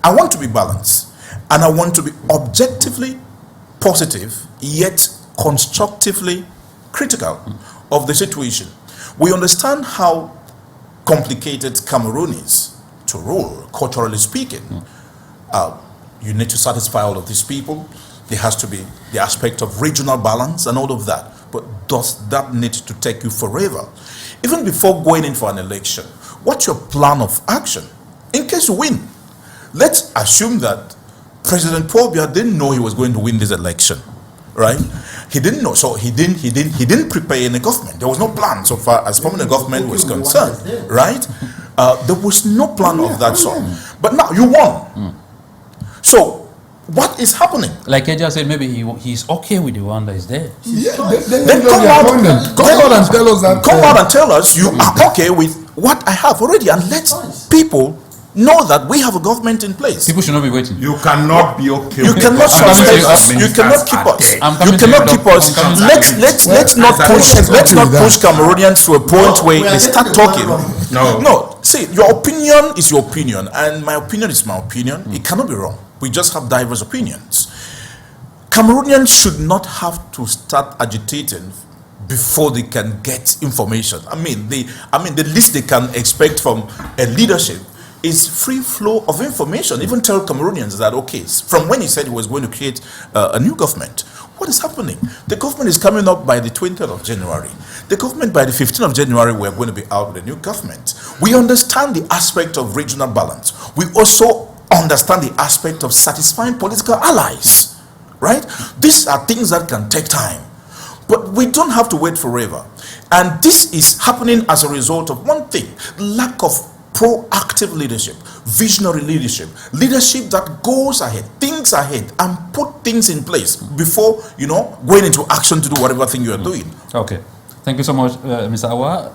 I want to be balanced. And I want to be objectively positive, yet constructively critical of the situation. We understand how complicated Cameroon is to rule, culturally speaking. You need to satisfy all of these people. There has to be the aspect of regional balance and all of that. But does that need to take you forever? Even before going in for an election, what's your plan of action in case you win? Let's assume that President Paul Biya didn't know he was going to win this election, right? He didn't know, so he didn't prepare any government. There was no plan so far as forming a government was concerned, right? There was no plan of that sort. But now you won. So what is happening? Like KEDIA said, maybe he's okay with the one that is there. Yeah, then come out and tell us that. Come out and tell us you are okay with what I have already, and let people know that we have a government in place. People should not be waiting. You cannot be okay. You cannot suspect us. You cannot keep us. You cannot keep us. Let's not push Cameroonians to a point where they start talking. No. See, your opinion is your opinion, and my opinion is my opinion. It cannot be wrong. We just have diverse opinions. Cameroonians should not have to start agitating before they can get information. I mean, the least they can expect from a leadership is free flow of information. Even tell Cameroonians that, okay, from when he said he was going to create a new government, what is happening? The government is coming up by the 20th of January. The government by the 15th of January, we're going to be out with a new government. We understand the aspect of regional balance. We also understand the aspect of satisfying political allies, right? These are things that can take time. But we don't have to wait forever. And this is happening as a result of one thing, lack of proactive leadership, visionary leadership, leadership that goes ahead, thinks ahead, and put things in place before, going into action to do whatever thing you are doing. Okay. Thank you so much, Mr. Awa.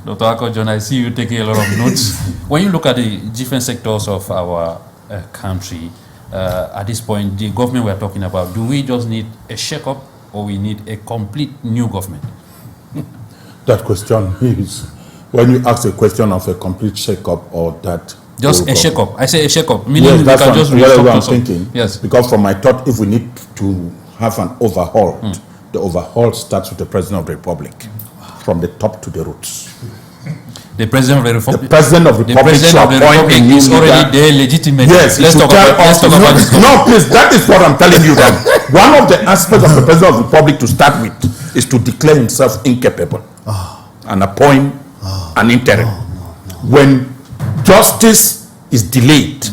Dr. Ako John, I see you taking a lot of notes. When you look at the different sectors of our country, at this point, the government we're talking about, do we just need a shake-up or we need a complete new government? That question is, when you ask a question of a complete shake-up or that... Just a shake-up. I say a shake-up, meaning yes, we that's can just what I'm something. thinking. Yes. Because from my thought, if we need to have an overhaul, the overhaul starts with the President of the Republic, from the top to the roots. The President of the Republic. The President of the Republic is already there, legitimate. Yes, let's talk about this. No, please, that is what I'm telling you. That one of the aspects of the President of the Republic to start with is to declare himself incapable and appoint an interim. When justice is delayed,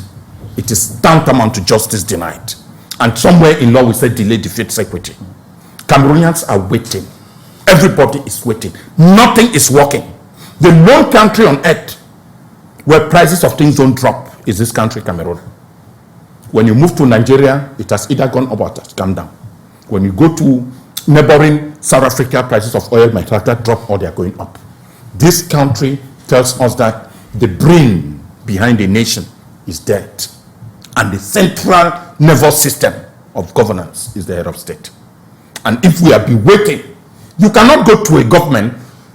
it is tantamount to justice denied. And somewhere in law we say delay defeats equity. Cameroonians are waiting. Everybody is waiting. Nothing is working. The one country on earth where prices of things don't drop is this country, Cameroon. When you move to Nigeria, it has either gone up or it has come down. When you go to neighboring South Africa, prices of oil might either drop or they are going up. This country tells us that the brain behind the nation is dead. And the central nervous system of governance is the head of state. And if we have been waiting, you cannot go to a government.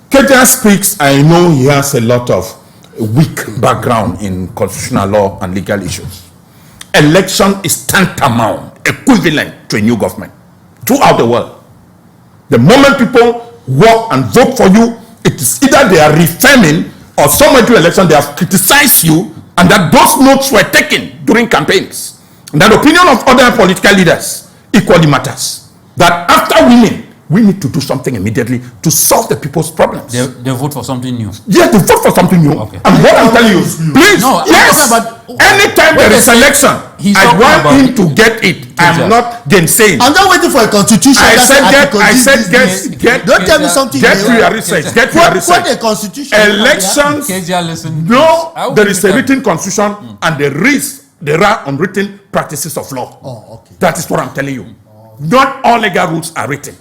KEDIA speaks, I know he has a lot of weak background in constitutional law and legal issues. Election is tantamount, equivalent to a new government throughout the world. The moment people work and vote for you, it is either they are reaffirming or somewhere during election they have criticized you and that those notes were taken during campaigns. And that opinion of other political leaders equally matters. That after winning, we need to do something immediately to solve the people's problems. They vote for something new. Yes, they vote for something new. Okay. And what I'm telling you, please, no, yes, anytime there is election, I want him to get it. I'm not gainsaying. I'm not waiting for a constitution. I said get. Don't tell me something. Get your research. Get your research. What a constitution. Elections. No, there is a written constitution and there are unwritten practices of law. Oh, okay. That is what I'm telling you. Not all legal rules are written.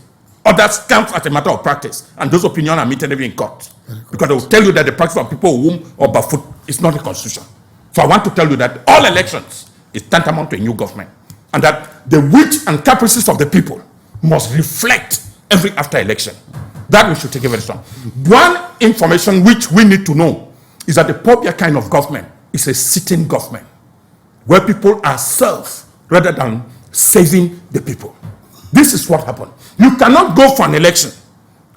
Others count as a matter of practice, and those opinions are meted in court. Because they will tell you that the practice of people whom or barefoot is not a constitution. So I want to tell you that all elections is tantamount to a new government, and that the wit and caprices of the people must reflect every after election. That we should take it very strong. One information which we need to know is that the Pobia kind of government is a sitting government, where people are served rather than saving the people. This is what happened. You cannot go for an election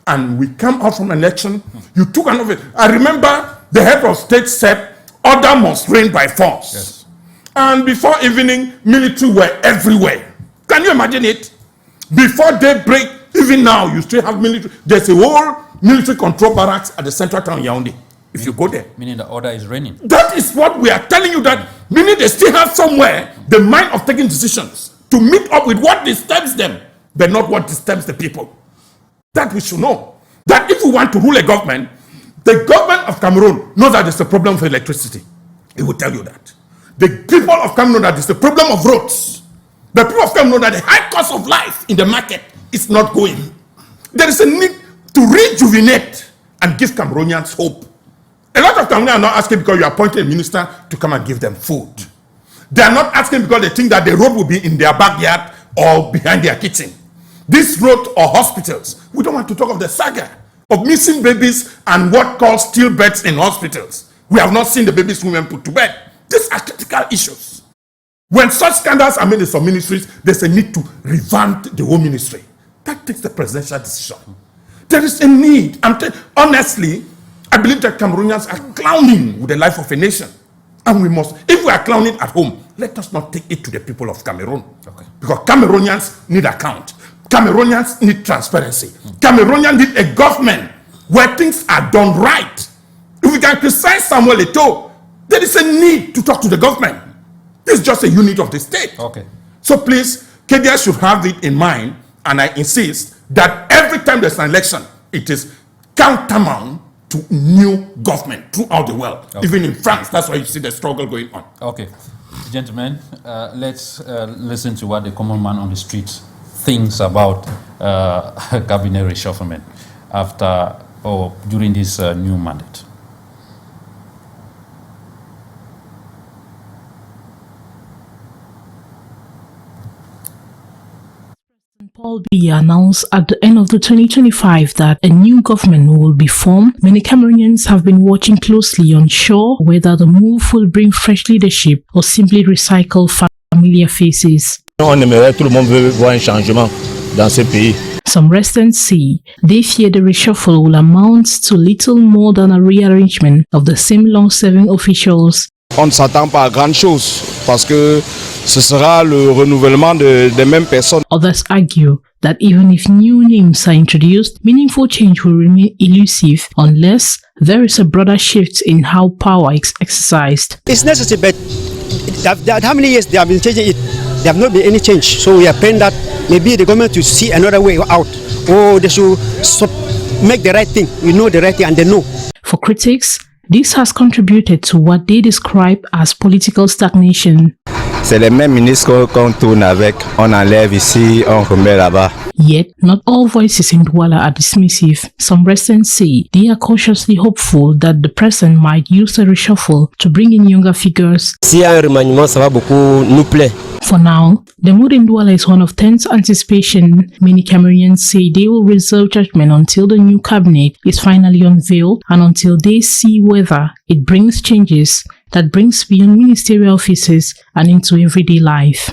and we come out from an election, you took another. I remember the head of state said, order must reign by force. Yes. And before evening, military were everywhere. Can you imagine it? Before daybreak, even now, you still have military. There's a whole military control barracks at the central town Yaoundé. If you go there. Meaning the order is reigning. That is what we are telling you, that meaning they still have somewhere the mind of taking decisions to meet up with what disturbs them, but not what disturbs the people. That we should know. That if we want to rule a government, the government of Cameroon knows that there's a problem for electricity. It will tell you that. The people of Cameroon know that there's a problem of roads. The people of Cameroon know that the high cost of life in the market is not going. There is a need to rejuvenate and give Cameroonians hope. A lot of Cameroonians are not asking because you appointed a minister to come and give them food. They are not asking because they think that the road will be in their backyard or behind their kitchen. This road or hospitals, we don't want to talk of the saga of missing babies and what calls stillbirths in hospitals. We have not seen the babies women put to bed. These are critical issues. When such scandals are made in some ministries, there's a need to revamp the whole ministry. That takes the presidential decision. There is a need. Honestly, I believe that Cameroonians are clowning with the life of a nation. And we must, if we are clowning at home, let us not take it to the people of Cameroon. Okay. Because Cameroonians need account. Cameroonians need transparency. Cameroonians need a government where things are done right. If we can criticize Samuel Eto'o, there is a need to talk to the government. This is just a unit of the state. Okay. So please, KEDIA should have it in mind, and I insist that every time there's an election, it is tantamount to new government throughout the world. Okay. Even in France, that's why you see the struggle going on. Okay. Gentlemen, let's listen to what the common man on the street thinks about cabinet reshufflement after or during this new mandate. Paul Biya announced at the end of the 2025 that a new government will be formed. Many Cameroonians have been watching closely, unsure whether the move will bring fresh leadership or simply recycle familiar faces. On aimerait, tout le monde veut voir un changement dans ce pays. Some residents say they fear the reshuffle will amount to little more than a rearrangement of the same long-serving officials. On ne s'attend pas à grand chose parce que ce sera le renouvellement des mêmes personnes. Others argue that even if new names are introduced, meaningful change will remain elusive unless there is a broader shift in how power is exercised. It's necessary, but how many years they have been changing it? There have not been any change. So we are praying that maybe the government will see another way out, or they should make the right thing. We know the right thing and they know. For critics, this has contributed to what they describe as political stagnation. C'est les mêmes ministres qu'on tourne avec, on enlève ici, on remet là-bas. Yet, not all voices in Douala are dismissive. Some residents say they are cautiously hopeful that the president might use the reshuffle to bring in younger figures. S'il y a un remaniement, ça va beaucoup nous plaire. For now, the mood in Douala is one of tense anticipation. Many Cameroonians say they will reserve judgment until the new cabinet is finally unveiled and until they see whether it brings changes that brings beyond ministerial offices and into everyday life.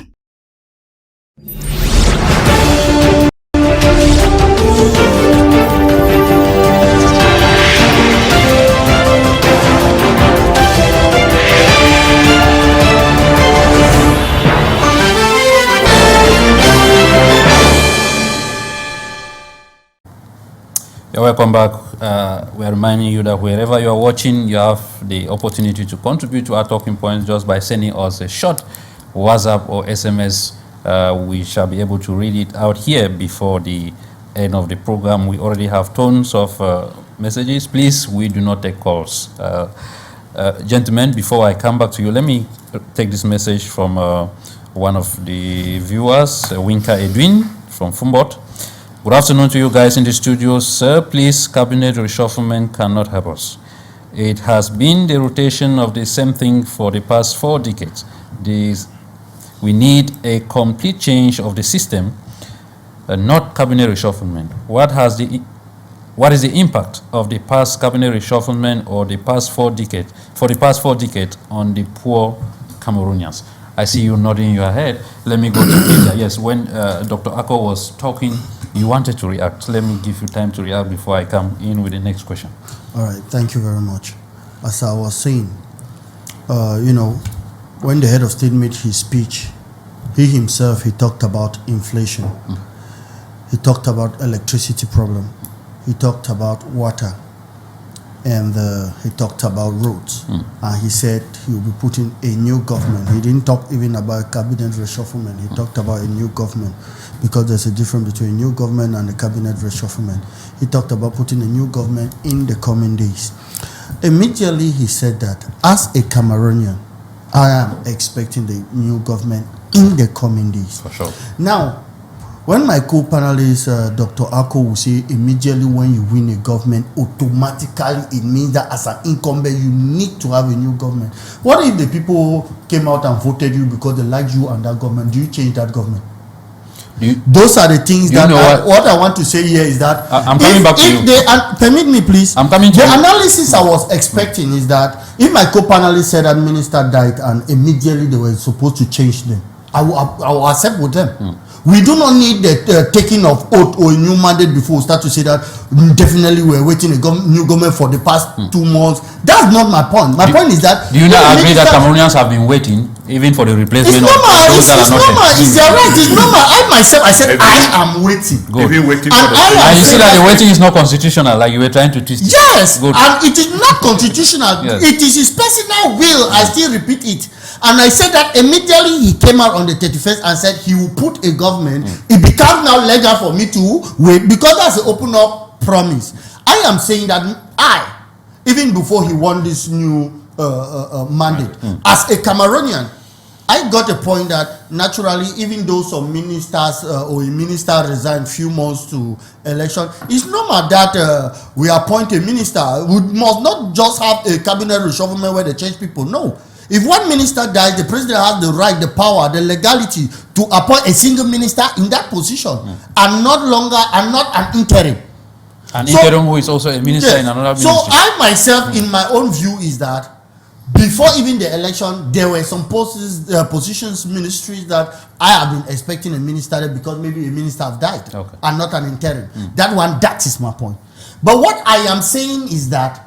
You're welcome back. We are reminding you that wherever you are watching, you have the opportunity to contribute to our talking points just by sending us a short WhatsApp or SMS. We shall be able to read it out here before the end of the program. We already have tons of messages. Please, we do not take calls. Gentlemen, before I come back to you, let me take this message from one of the viewers, Winka Edwin from Fumbot. Good afternoon to you guys in the studio. Sir, please, cabinet reshufflement cannot help us. It has been the rotation of the same thing for the past 4 decades. We need a complete change of the system, not cabinet reshufflement. What is the impact of the past cabinet reshufflement or the past 4 decades, on the poor Cameroonians? I see you nodding your head. Let me go to KEDIA. Yes, when Dr. Ako was talking, you wanted to react. Let me give you time to react before I come in with the next question. All right, thank you very much. As I was saying, when the head of state made his speech, he himself, he talked about inflation. He talked about electricity problem. He talked about water. And he talked about roads. And he said he will be putting a new government. He didn't talk even about cabinet reshufflement. He talked about a new government because there's a difference between a new government and a cabinet reshufflement. He talked about putting a new government in the coming days. Immediately he said that as a Cameroonian, I am expecting the new government in the coming days. For sure. Now, when my co-panelist, Dr. Ako, will say immediately when you win a government, automatically it means that as an incumbent, you need to have a new government. What if the people came out and voted you because they like you and that government? Do you change that government? Those are the things that what I want to say here is that I'm coming back to you. Permit me, please. I'm coming to the you. analysis I was expecting is that if my co-panelist said that minister died and immediately they were supposed to change them, I will accept with them. We do not need the taking of oath or a new mandate before we start to say that definitely we're waiting a new government for the past 2 months. That's not my point. My point is that... Do you not agree that Cameroonians have been waiting even for the replacement of those that are not there? It's right. It's normal. I said I am waiting. Good. Even waiting And for the... I And you see that the waiting is not constitutional, like you were trying to twist it. Yes, Good. and it is not constitutional. Yes. It is his personal will. I still repeat it. And I said that immediately he came out on the 31st and said he will put a government. It becomes now legal for me to wait because that's an open up promise. I am saying that I even before he won this new mandate. As a Cameroonian, I got a point that naturally, even though some ministers or a minister resigned few months to election, it's normal that we appoint a minister. We must not just have a cabinet reshufflement where they change people. No. If one minister dies, the president has the right, the power, the legality to appoint a single minister in that position and not an interim. An interim who is also a minister in another ministry. So I myself, in my own view, is that before even the election, there were some positions, ministries that I have been expecting a minister there because maybe a minister have died and not an interim. That is my point. But what I am saying is that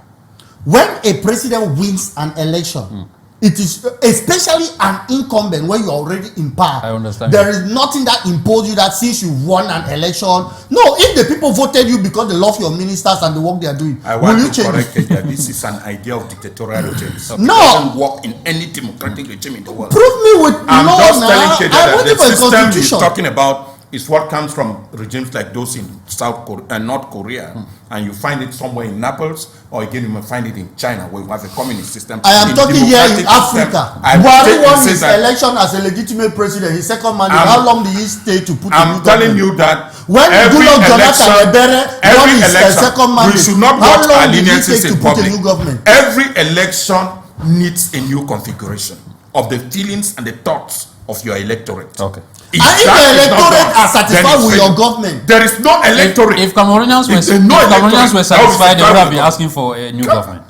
when a president wins an election, it is especially an incumbent when you're already in power. I understand. There is nothing that imposes you that since you won an election. No, if the people voted you because they love your ministers and the work they are doing, I want to correct it that this is an idea of dictatorial regimes. No. It doesn't work in any democratic regime in the world. Prove me with I'm law just now. telling you that the system he's constitution. talking about is what comes from regimes like those in South Korea and North Korea, and you find it somewhere in Naples, or again you may find it in China, where you have a communist system. I am talking here in Africa. Buhari won his election as a legitimate president. His second mandate. How long did he stay to put? I'm telling you that when every election, we should not watch our leniencies in public. Government? Every election needs a new configuration of the feelings and the thoughts of your electorate. Okay. If the electorate are satisfied with your government, there is no electorate. If Cameroonians were satisfied, they would have been asking for a new government.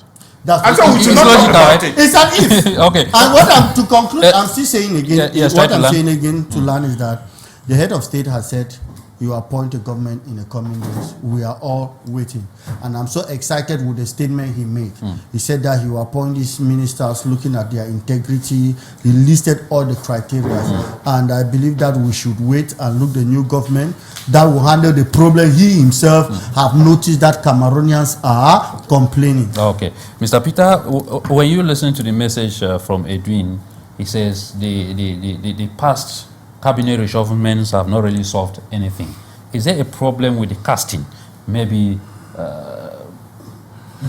That's we should not talk about it. It's an if. Okay. And what I'm to conclude, I'm still saying again. What I'm saying again to learn is that the head of state has said you appoint a government in the coming days. We are all waiting. And I'm so excited with the statement he made. He said that he will appoint these ministers looking at their integrity. He listed all the criteria. And I believe that we should wait and look the new government that will handle the problem he himself have noticed that Cameroonians are complaining. Okay. Mr. Peter, when you listen to the message from Edwin, he says the past cabinet reshufflements have not really solved anything. Is there a problem with the casting? Maybe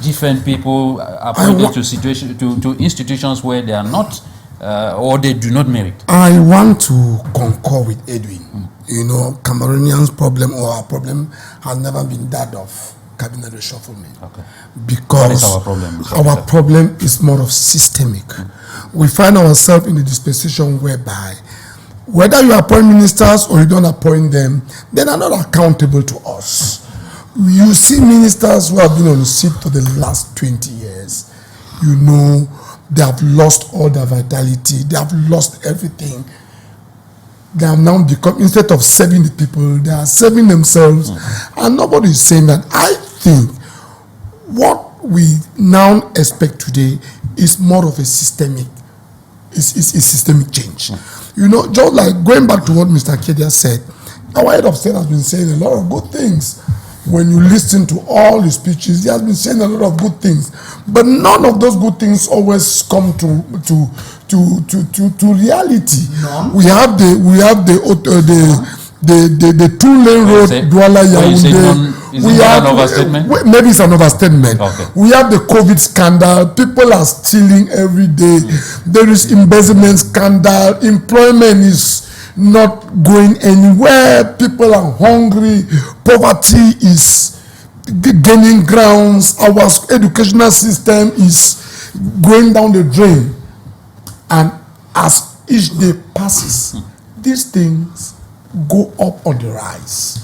different people appointed to institutions where they are not or they do not merit. I want to concur with Edwin. You know, Cameroonians' problem or our problem has never been that of cabinet reshufflement. Okay. Because what is our problem? Our problem is more of systemic. We find ourselves in a dispensation whereby whether you appoint ministers or you don't appoint them, they are not accountable to us. You see ministers who have been on the seat for the last 20 years, you know, they have lost all their vitality, they have lost everything. They have now become, instead of serving the people, they are serving themselves, and nobody is saying that. I think what we now expect today is more of a systemic change. You know, just like going back to what Mr. KEDIA said, our head of state has been saying a lot of good things. When you listen to all his speeches, he has been saying a lot of good things, but none of those good things always come to reality. No. We have the 2-lane road Douala Yaoundé. Maybe it's an overstatement. Okay. We have the COVID scandal. People are stealing every day. There is embezzlement scandal. Employment is not going anywhere. People are hungry. Poverty is gaining grounds. Our educational system is going down the drain. And as each day passes, these things go up on the rise.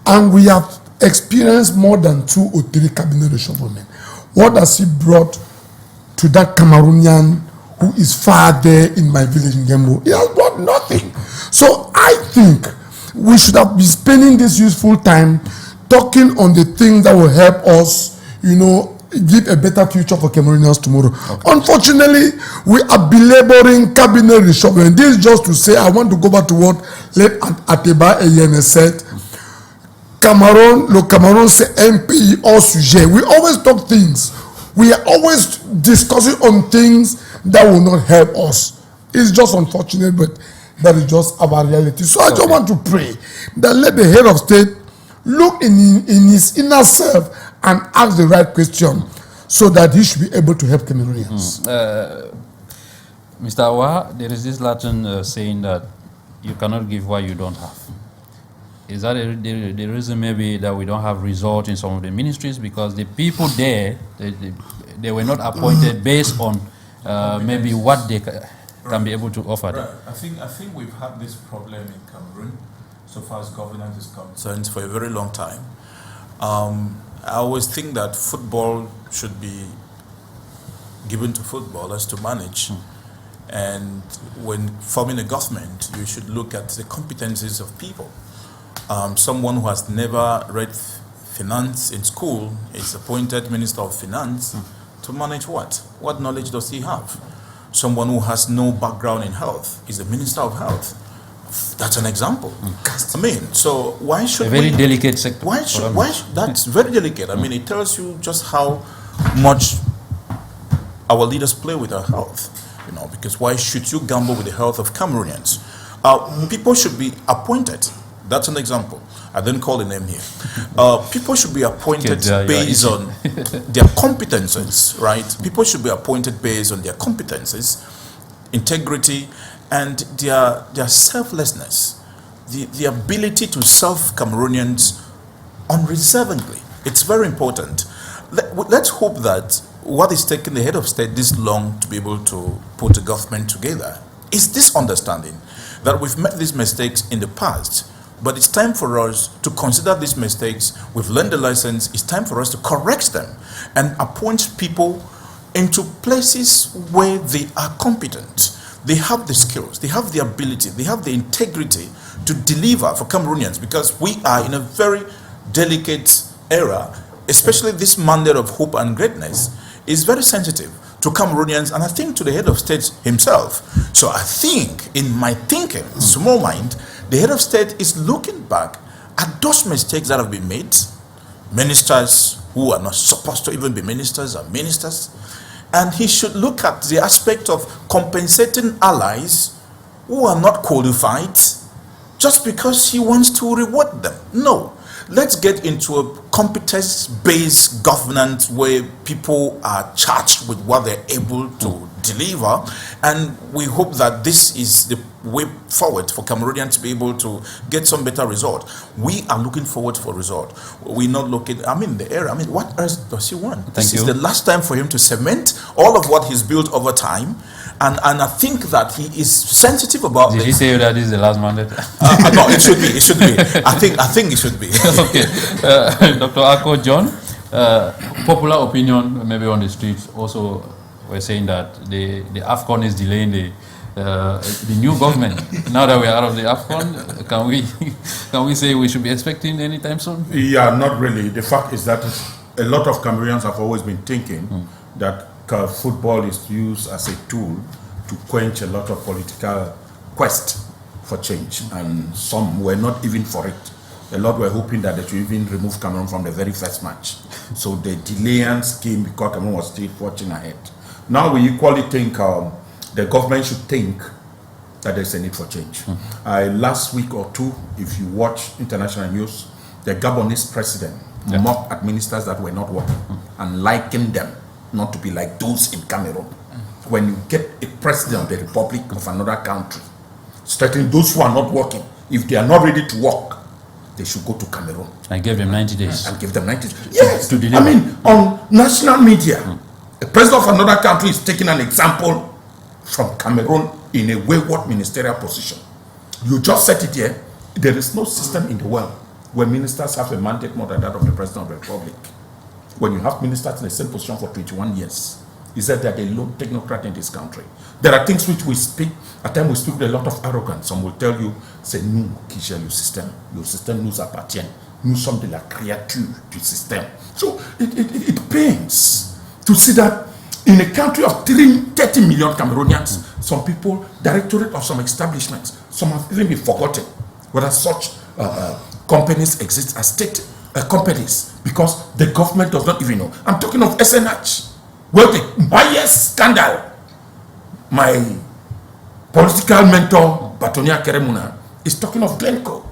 And we have experienced more than 2 or 3 cabinet reshufflement. What has he brought to that Cameroonian who is far there in my village in Gembo? He has brought nothing. So I think we should have been spending this useful time talking on the things that will help us, you know, give a better future for Cameroonians tomorrow. Okay. Unfortunately, we are belaboring cabinet reshufflement. This is just to say, I want to go back to what Ateba Eyene said. Le Cameroun, c'est un pays hors sujet. We always talk things. We are always discussing on things that will not help us. It's just unfortunate, but that is just our reality. So I just want to pray that let the head of state look in his inner self and ask the right question so that he should be able to help Cameroonians. Mr. Awa, there is this Latin saying that you cannot give what you don't have. Is that the reason maybe that we don't have results in some of the ministries? Because the people there, they were not appointed based on maybe what they can be able to offer them. I think we've had this problem in Cameroon, so far as governance is concerned, for a very long time. I always think that football should be given to footballers to manage. And when forming a government, you should look at the competencies of people. Someone who has never read finance in school is appointed Minister of Finance to manage what? What knowledge does he have? Someone who has no background in health is the Minister of Health. That's an example. I mean, so why should a very delicate sector? That's very delicate. I mean, it tells you just how much our leaders play with our health. You know, because why should you gamble with the health of Cameroonians? People should be appointed. That's an example. I didn't call the name here. People should be appointed based on their competences, right? People should be appointed based on their competences, integrity, and their selflessness, the ability to serve Cameroonians unreservedly. It's very important. Let's hope that what is taking the head of state this long to be able to put a government together is this understanding that we've made these mistakes in the past, but it's time for us to consider these mistakes. We've learned the lessons. It's time for us to correct them and appoint people into places where they are competent. They have the skills, they have the ability, they have the integrity to deliver for Cameroonians, because we are in a very delicate era, especially this mandate of hope and greatness is very sensitive to Cameroonians, and I think to the head of state himself. So I think, in my thinking, small mind, the head of state is looking back at those mistakes that have been made. Ministers who are not supposed to even be ministers are ministers. And he should look at the aspect of compensating allies who are not qualified just because he wants to reward them. No. Let's get into a competence-based governance where people are charged with what they're able to deliver, and we hope that this is the way forward for Cameroonians to be able to get some better result. We are looking forward for result. We're not looking, I mean, the era, I mean, what else does he want? This is the last time for him to cement all of what he's built over time. And I think that he is sensitive about this. Did he say that this is the last mandate? No, it should be. It should be. I think it should be. Okay, Dr. Ako John, popular opinion maybe on the streets also were saying that the AFCON is delaying the new government. Now that we are out of the AFCON, can we say we should be expecting anytime soon? Yeah, not really. The fact is that a lot of Cameroonians have always been thinking that football is used as a tool to quench a lot of political quest for change, and some were not even for it. A lot were hoping that they should even remove Cameroon from the very first match. So the delayance came because Cameroon was still forging ahead. Now we equally think the government should think that there's a need for change. Last week or two, if you watch international news, the Gabonese president mocked at ministers that were not working and likened them not to be like those in Cameroon. When you get a president of the Republic of another country, starting those who are not working, if they are not ready to work, they should go to Cameroon. And give them 90 days. And give them 90 days. Yes. To deliver. I mean, on national media, a president of another country is taking an example from Cameroon in a wayward ministerial position. You just said it here. There is no system in the world where ministers have a mandate more than that of the president of the Republic. When you have ministers in the same position for 21 years, is that they are the lone technocrat in this country. There are things which we speak, at times we speak with a lot of arrogance. Some will tell you, c'est nous qui gère le système nous appartient. Nous sommes de la créature du système. So it pains to see that in a country of 30 million Cameroonians, some people, directorate of some establishments, some have even been forgotten whether such companies exist as state companies, because the government does not even know. I'm talking of SNH, where the bias scandal, my political mentor, Batonia Keremuna, is talking of Glencoe,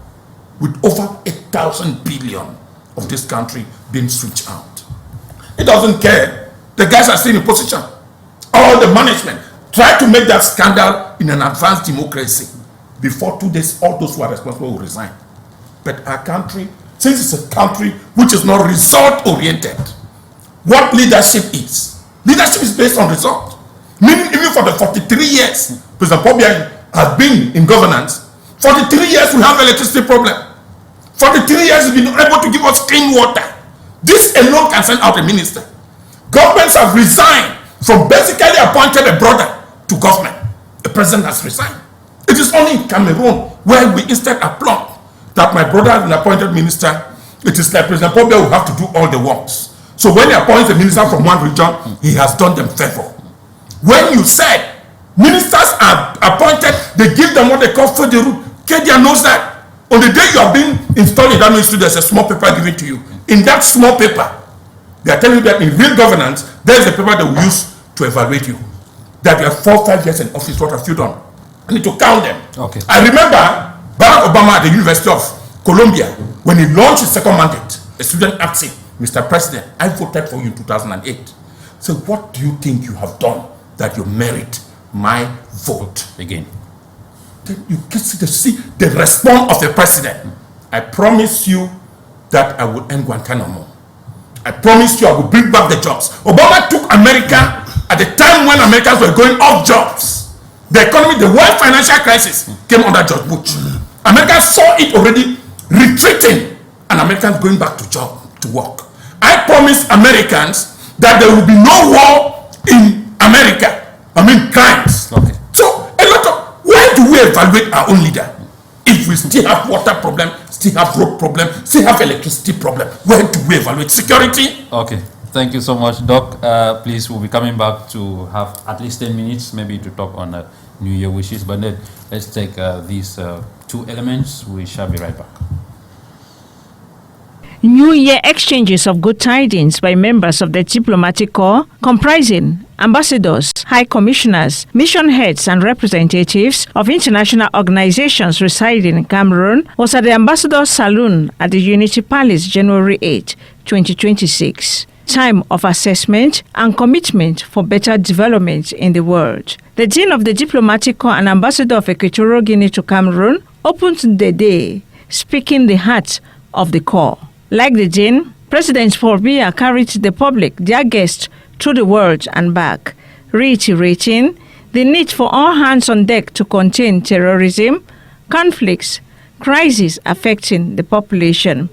with over 8,000 billion of this country being switched out. It doesn't care the guys are still in position. All the management try to make that scandal in an advanced democracy. Before 2 days, all those who are responsible will resign. But our country, since it's a country which is not result-oriented, what leadership is? Leadership is based on result. Meaning even for the 43 years President Pobia has been in governance, 43 years we have electricity problem. 43 years we've been able to give us clean water. This alone can send out a minister. Governments have resigned from basically appointed a brother to government. The president has resigned. It is only in Cameroon where we instead applaud that my brother is an appointed minister. It is like President Pobia will have to do all the works. So when he appoints a minister from one region, he has done them favor. When you said ministers are appointed, they give them what they call federal. KEDIA knows that. On the day you are being installed in that ministry, there's a small paper given to you. In that small paper, they are telling you that in real governance, there is a paper that we use to evaluate you. That you have 4 or 5 years in office, what have you done? I need to count them. Okay. I remember Barack Obama at the University of Columbia, when he launched his second mandate, a student asked him, Mr. President, I voted for you in 2008. So what do you think you have done that you merit my vote? Again. Then you can see the response of the president. I promise you that I will end Guantanamo. I promise you I will bring back the jobs. Obama took America at the time when Americans were going off jobs. The economy, the world financial crisis came under George Bush. Americans saw it already retreating and Americans going back to work. I promise Americans that there will be no war in America. I mean crimes. Okay. So a lot of, why do we evaluate our own leader? If we still have water problem, still have road problem, still have electricity problem, where do we evaluate security? Okay. Thank you so much, Doc. Please, we'll be coming back to have at least 10 minutes, maybe to talk on New Year wishes. But then let's take these 2 elements. We shall be right back. New Year exchanges of good tidings by members of the diplomatic corps, comprising ambassadors, high commissioners, mission heads, and representatives of international organizations residing in Cameroon, was at the Ambassador's Saloon at the Unity Palace, January 8, 2026. Time of assessment and commitment for better development in the world. The Dean of the Diplomatic Corps and Ambassador of Equatorial Guinea to Cameroon opened the day, speaking the heart of the Corps. Like the Dean, President BIYA carried the public, their guests, through the world and back, reiterating the need for all hands on deck to contain terrorism, conflicts, crises affecting the population.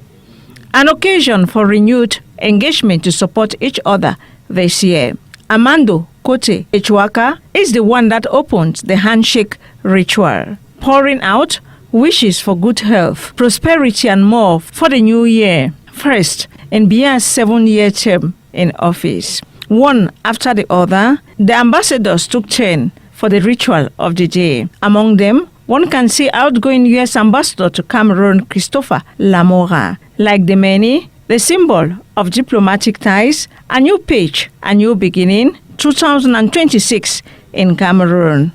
An occasion for renewed engagement to support each other this year. Amando Kote Echwaka is the one that opened the handshake ritual, pouring out wishes for good health, prosperity, and more for the new year. First, in BIYA's 7-year term in office. One after the other, the ambassadors took turn for the ritual of the day. Among them, one can see outgoing U.S. Ambassador to Cameroon, Christopher Lamora. Like the many, the symbol of diplomatic ties, a new page, a new beginning, 2026 in Cameroon.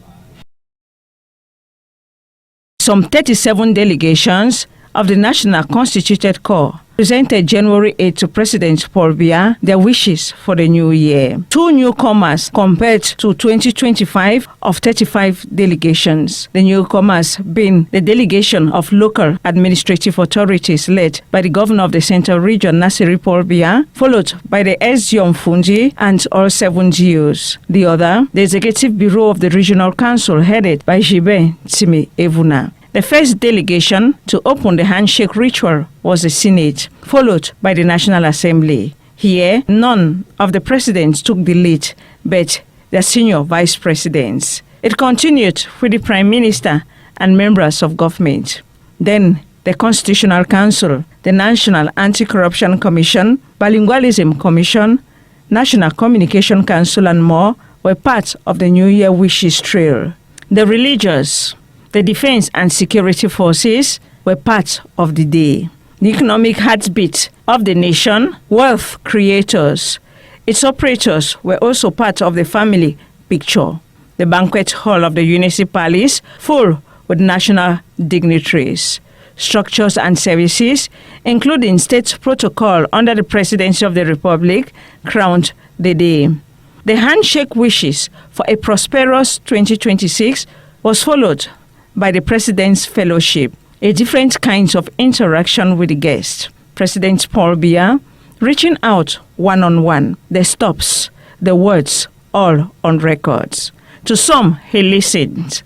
Some 37 delegations of the National Constituted Corps presented January 8 to President BIYA their wishes for the new year. 2 newcomers compared to 2025 of 35 delegations. The newcomers being the delegation of local administrative authorities led by the governor of the Central Region, Nasiri BIYA, followed by the SDM Fundi and all 7 GOs. The other, the Executive Bureau of the Regional Council headed by Jibe Tsimi Evuna. The first delegation to open the handshake ritual was the Senate, followed by the National Assembly. Here, none of the presidents took the lead, but their senior vice presidents. It continued with the Prime Minister and members of government. Then, the Constitutional Council, the National Anti-Corruption Commission, Bilingualism Commission, National Communication Council, and more were part of the New Year wishes trail. The religious, the defense and security forces were part of the day. The economic heartbeat of the nation, wealth creators, its operators were also part of the family picture. The banquet hall of the Unity Palace full with national dignitaries, structures and services, including state protocol under the Presidency of the Republic, crowned the day. The handshake wishes for a prosperous 2026 was followed by the President's Fellowship, a different kind of interaction with the guest. President Paul Biya reaching out one-on-one, the stops, the words, all on records. To some, he listens.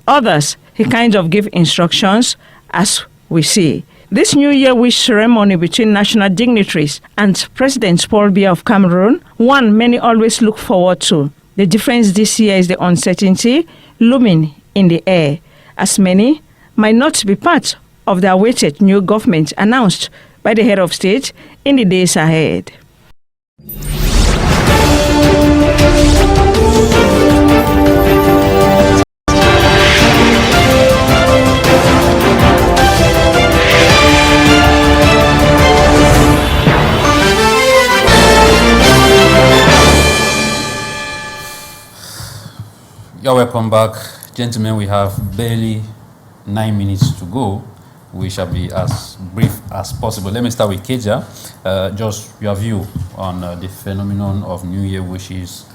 Others, he kind of give instructions, as we see. This New Year wish ceremony between national dignitaries and President Paul Biya of Cameroon, one many always look forward to. The difference this year is the uncertainty looming in the air, as many might not be part of the awaited new government announced by the head of state in the days ahead. You're welcome back. Gentlemen, we have barely 9 minutes to go. We shall be as brief as possible. Let me start with KEDIA. Just your view on the phenomenon of New Year wishes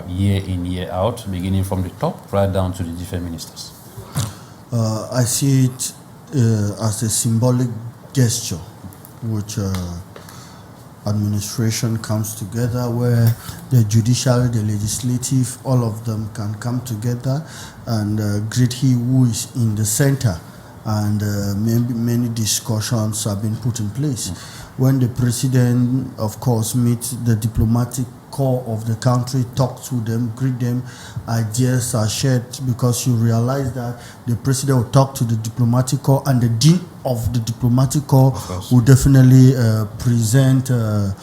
year in, year out, beginning from the top right down to the different ministers. I see it as a symbolic gesture which administration comes together, where the judiciary, the legislative, all of them can come together and greet he who is in the center. And many discussions have been put in place. When the president, of course, meets the diplomatic corps of the country, talk to them, greet them, ideas are shared, because you realize that the president will talk to the diplomatic corps, and the dean of the diplomatic corps will definitely present a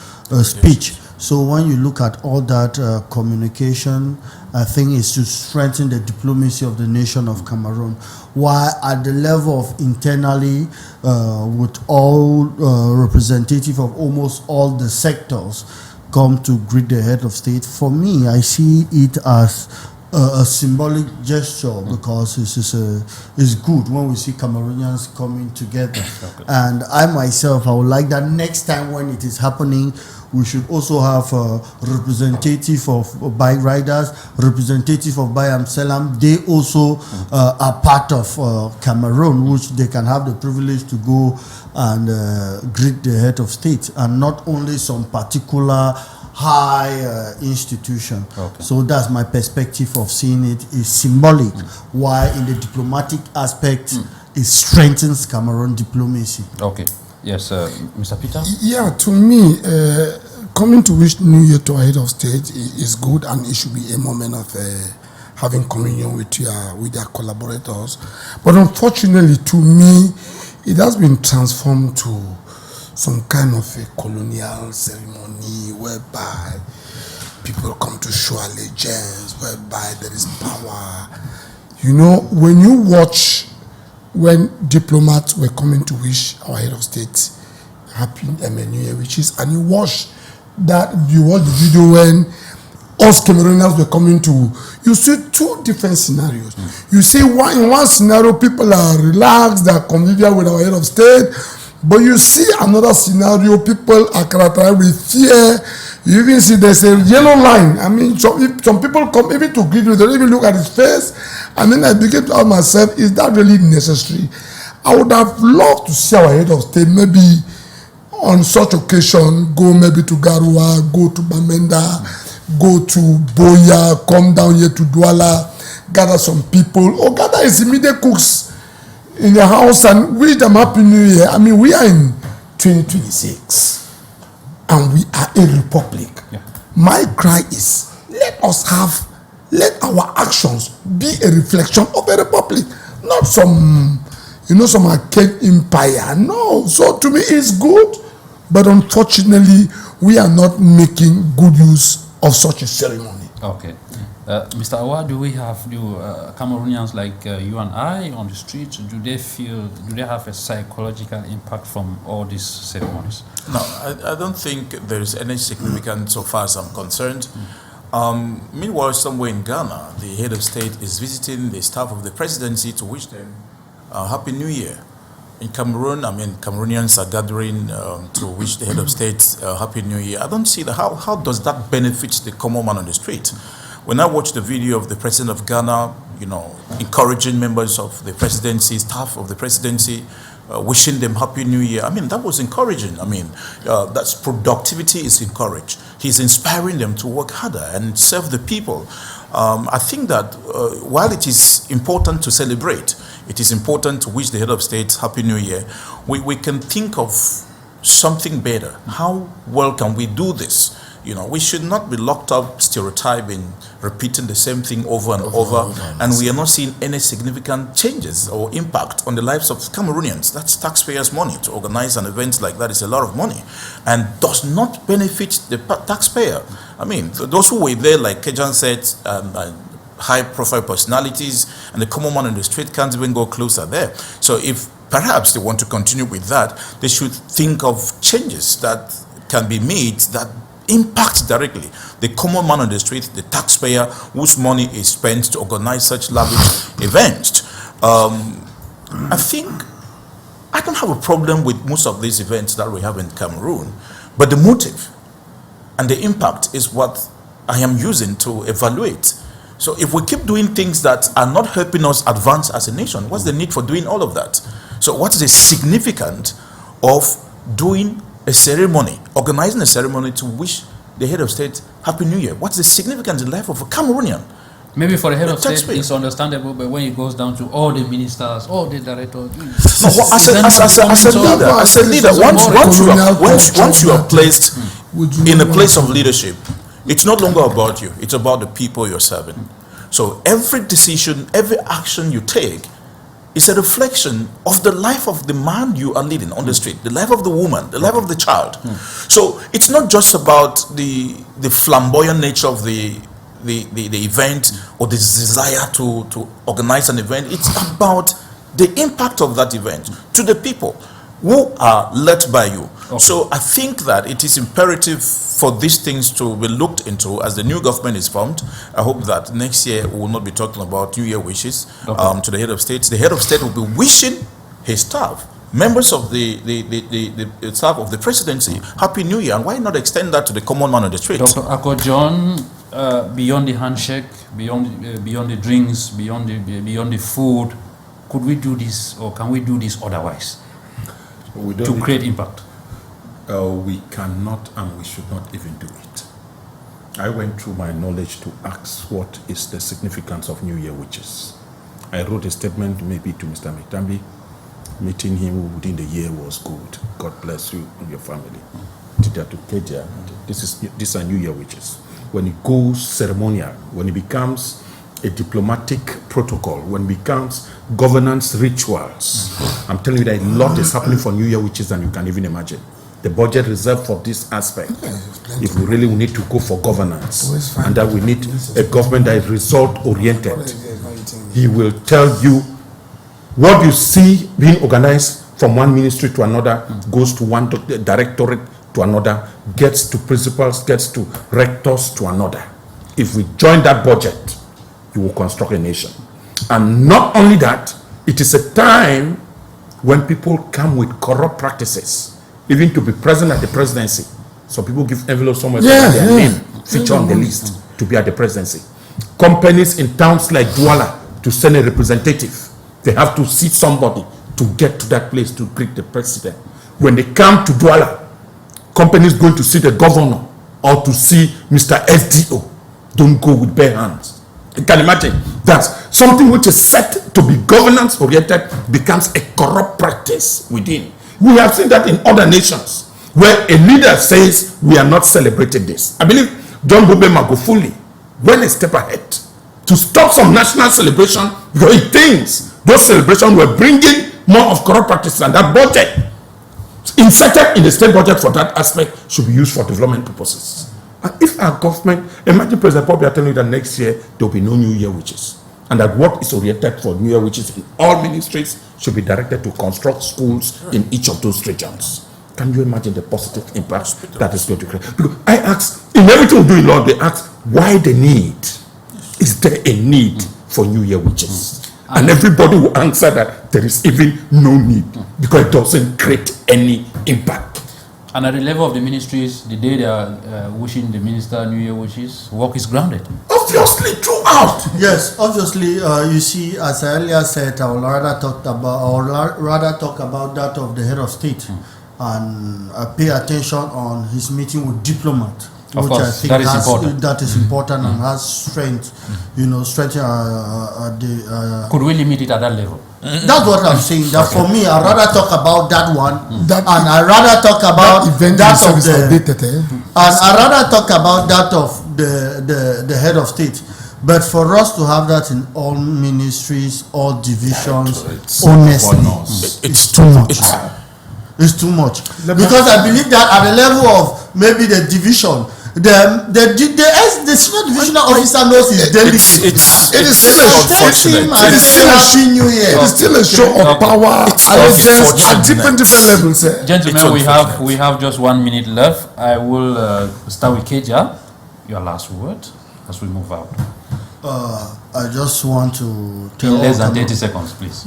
speech. So when you look at all that communication, I think it's to strengthen the diplomacy of the nation of Cameroon. While at the level of internally, with all representative of almost all the sectors come to greet the head of state, for me, I see it as a symbolic gesture, because it's good when we see Cameroonians coming together. And I myself, I would like that next time when it is happening, we should also have a representative of bike riders, representative of Bayam Selam. They also are part of Cameroon, which they can have the privilege to go and greet the head of state, and not only some particular high institution. So that's my perspective of seeing it. Is symbolic, while in the diplomatic aspect, it strengthens Cameroon diplomacy. Okay. Yes, Mr. Peter? Yeah, to me, coming to wish New Year to our head of state is good, and it should be a moment of having communion with their collaborators. But unfortunately, to me, it has been transformed to some kind of a colonial ceremony whereby people come to show allegiance, whereby there is power. You know, when you watch when diplomats were coming to wish our head of state happy New Year wishes, and you watch the video when us Cameroonians were coming to, you see two different scenarios. You see in one scenario, people are relaxed, they are convivial with our head of state, but you see another scenario, people are characterized with fear. You even see there's a yellow line. I mean, some people come even to greet you, they don't even look at his face. And then I begin to ask myself, is that really necessary? I would have loved to see our head of state maybe on such occasion go maybe to Garua, go to Bamenda, go to Boya, come down here to Douala, gather some people, or gather his immediate cooks in the house and wish them Happy New Year. I mean, we are in 2026 and we are a republic. Yeah. My cry is, let our actions be a reflection of a republic, not some archaic empire. No. So to me, it's good, but unfortunately, we are not making good use of such a ceremony. Okay. Mr. Awa, do Cameroonians like you and I on the streets, do they have a psychological impact from all these ceremonies? No, I don't think there is any significance so far as I'm concerned. Meanwhile, somewhere in Ghana, the head of state is visiting the staff of the presidency to wish them a Happy New Year. in Cameroon, I mean, Cameroonians are gathering to wish the head of state Happy New Year. I don't see that. How does that benefit the common man on the street? When I watched the video of the president of Ghana, you know, encouraging members of the presidency, staff of the presidency, wishing them Happy New Year, I mean, that was encouraging. I mean, that's productivity is encouraged. He's inspiring them to work harder and serve the people. I think that while it is important to celebrate, it is important to wish the head of state Happy New Year, we can think of something better. How well can we do this? You know, we should not be locked up stereotyping, repeating the same thing over and over, and we are not seeing any significant changes or impact on the lives of Cameroonians. That's taxpayers' money. To organize an event like that is a lot of money and does not benefit the taxpayer. I mean, those who were there, like Kejan said, high-profile personalities, and the common man on the street can't even go closer there. So if perhaps they want to continue with that, they should think of changes that can be made that impact directly the common man on the street, the taxpayer whose money is spent to organize such lavish events. I think I don't have a problem with most of these events that we have in Cameroon, but the motive and the impact is what I am using to evaluate. So if we keep doing things that are not helping us advance as a nation, what's the need for doing all of that? So what's the significance of doing a ceremony, organizing a ceremony to wish the head of state Happy New Year? What's the significance in the life of a Cameroonian? Maybe for the head of state, it's understandable, but when it goes down to all the ministers, all the directors, as a leader, once you are placed in a place of leadership, it's no longer about you. It's about the people you're serving. So every decision, every action you take is a reflection of the life of the man you are leading on the street, the life of the woman, the life of the child. So it's not just about the flamboyant nature of the event or the desire to organize an event. It's about the impact of that event to the people who are led by you. So I think that it is imperative for these things to be looked into as the new government is formed. I hope that next year we will not be talking about New Year wishes to the head of state. The head of state will be wishing his staff, members of the staff of the presidency, Happy New Year. And why not extend that to the common man on the street? Dr. Akko John, beyond the handshake, beyond the drinks, beyond the food, could we do this, or can we do this otherwise to create impact? We cannot and we should not even do it. I went through my knowledge to ask what is the significance of New Year witches. I wrote a statement maybe to Mr. METAMBI. Meeting him within the year was good. God bless you and your family. Did that to KEDIA. These are New Year witches. When it goes ceremonial, when it becomes a diplomatic protocol, when it becomes governance rituals, I'm telling you that a lot is happening for New Year witches than you can even imagine. The budget reserved for this aspect, if we really need to go for governance, and that we need a government that is result-oriented, he will tell you what you see being organized from one ministry to another, goes to one directorate to another, gets to principals, gets to rectors to another. If we join that budget, you will construct a nation. And not only that, it is a time when people come with corrupt practices, even to be present at the presidency. So people give envelopes somewhere so that their name feature on the list to be at the presidency. Companies in towns like Douala to send a representative, they have to see somebody to get to that place to greet the president. When they come to Douala, companies going to see the governor or to see Mr. SDO don't go with bare hands. You can imagine that something which is set to be governance oriented becomes a corrupt practice within. We have seen that in other nations where a leader says we are not celebrating this. I believe John Bobe Magufuli went a step ahead to stop some national celebration because he thinks those celebrations were bringing more of corrupt practices, and that budget inserted in the state budget for that aspect should be used for development purposes. And if our government, imagine President Pope telling you that next year there will be no New Year witches, and that work is oriented for New Year witches in all ministries should be directed to construct schools in each of those regions. Can you imagine the positive impact that is going to create? Because I ask, in everything we do in law, they ask, why the need? Is there a need for New Year witches? And everybody will answer that there is even no need because it doesn't create any impact. And at the level of the ministries, the day they are wishing the minister New Year wishes, work is grounded. Obviously, throughout. Yes, obviously, you see, as I earlier said, I would rather talk about that of the head of state and pay attention on his meeting with diplomat. Of which course, I think that is important. That is important and has strength, strength Could we limit it at that level? That's what I'm saying. That for me, I'd rather talk about that one, and I'd rather talk about that of the, and I'd rather talk about that of the head of state. But for us to have that in all ministries, all divisions, honestly, it's too much. It's too much. Because I believe that at the level of maybe the division, the senior divisional officer knows his delegate. It is still unfortunate. It is still a show of power, allegiance at different levels. Gentlemen, we have just 1 minute left. I will start with KEDIA. Your last word as we move out. I just want to tell in less than 30 seconds, please.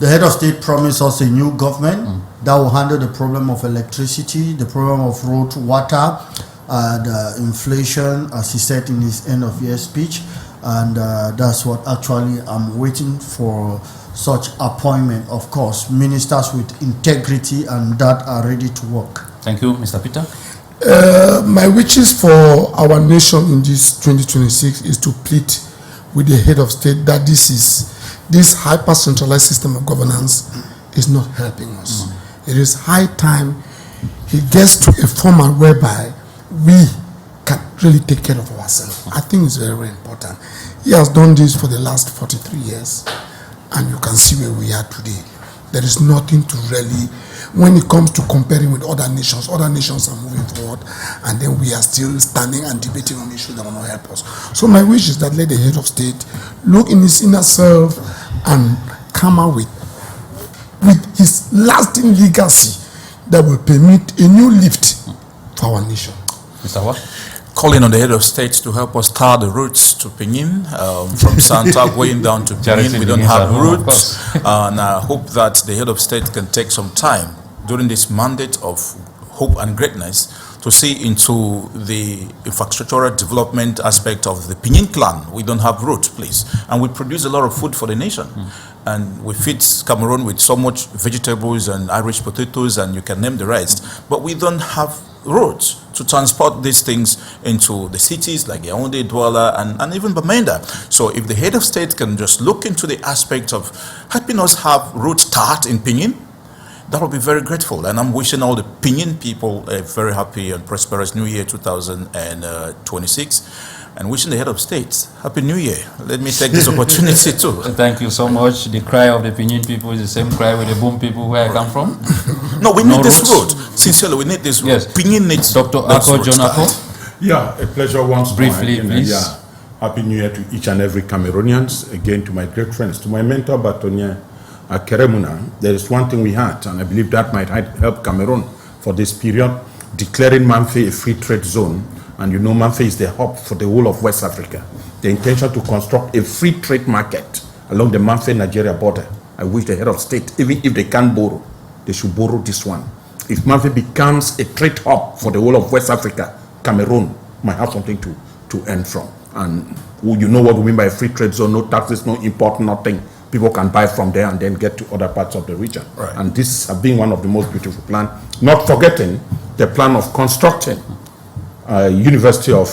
The head of state promised us a new government that will handle the problem of electricity, the problem of road, water, and inflation, as he said in his end of year speech. And that's what actually I'm waiting for, such appointment. Of course, ministers with integrity and that are ready to work. Thank you, Mr. Peter. My wishes for our nation in this 2026 is to plead with the head of state that this hyper-centralized system of governance is not helping us. It is high time he gets to a format whereby we can really take care of ourselves. I think it's very, very important. He has done this for the last 43 years, and you can see where we are today. There is nothing to really, when it comes to comparing with other nations are moving forward, and then we are still standing and debating on issues that will not help us. So my wish is that let the head of state look in his inner self and come out with his lasting legacy that will permit a new lift for our nation. Mr. What? Calling on the head of state to help us tar the routes to Pinyin, from Santa going down to Pinyin. We don't have routes, and I hope that the head of state can take some time during this mandate of hope and greatness to see into the infrastructural development aspect of the Pinyin clan. We don't have roads, please, and we produce a lot of food for the nation. And we feed Cameroon with so much vegetables and Irish potatoes, and you can name the rest, but we don't have roads to transport these things into the cities like Yaoundé, Douala, and even Bamenda. So if the head of state can just look into the aspect of helping us have roads start in Pinyin, that will be very grateful. And I'm wishing all the Pinyin people a very happy and prosperous New Year 2026. And wishing the head of state Happy New Year. Let me take this opportunity too. Thank you so much. The cry of the Pinyin people is the same cry with the Boom people where I come from. No, we need this road. Sincerely, we need this road. Yes. Pinyin needs Dr. Ako Jonako. Yeah, a pleasure once briefly, more. Please. Yeah, Happy New Year to each and every Cameroonians. Again, to my great friends, to my mentor, Batonia Keremuna. There is one thing we had, and I believe that might help Cameroon for this period, declaring Mamfe a free trade zone. And you know, Mamfe is the hub for the whole of West Africa. The intention to construct a free trade market along the Mamfe-Nigeria border. I wish the head of state, even if they can't borrow, they should borrow this one. If Mamfe becomes a trade hub for the whole of West Africa, Cameroon might have something to earn from. And you know what we mean by a free trade zone, no taxes, no import, nothing. People can buy from there and then get to other parts of the region. Right. And this has been one of the most beautiful plans, not forgetting the plan of constructing University of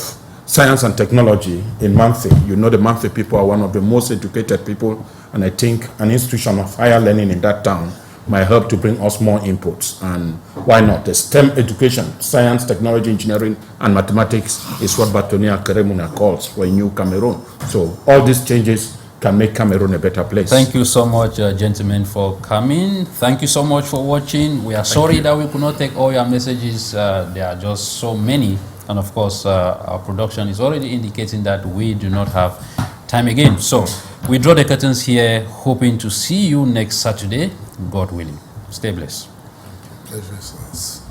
Science and Technology in Mamfe. You know, the Mamfe people are one of the most educated people, and I think an institution of higher learning in that town might help to bring us more inputs. And why not? The STEM education, science, technology, engineering, and mathematics is what Batonia Keremuna calls for a new Cameroon. So all these changes can make Cameroon a better place. Thank you so much, gentlemen, for coming. Thank you so much for watching. We are sorry that we could not take all your messages. There are just so many. And of course, our production is already indicating that we do not have time again. So we draw the curtains here, hoping to see you next Saturday, God willing. Stay blessed. Pleasure is ours.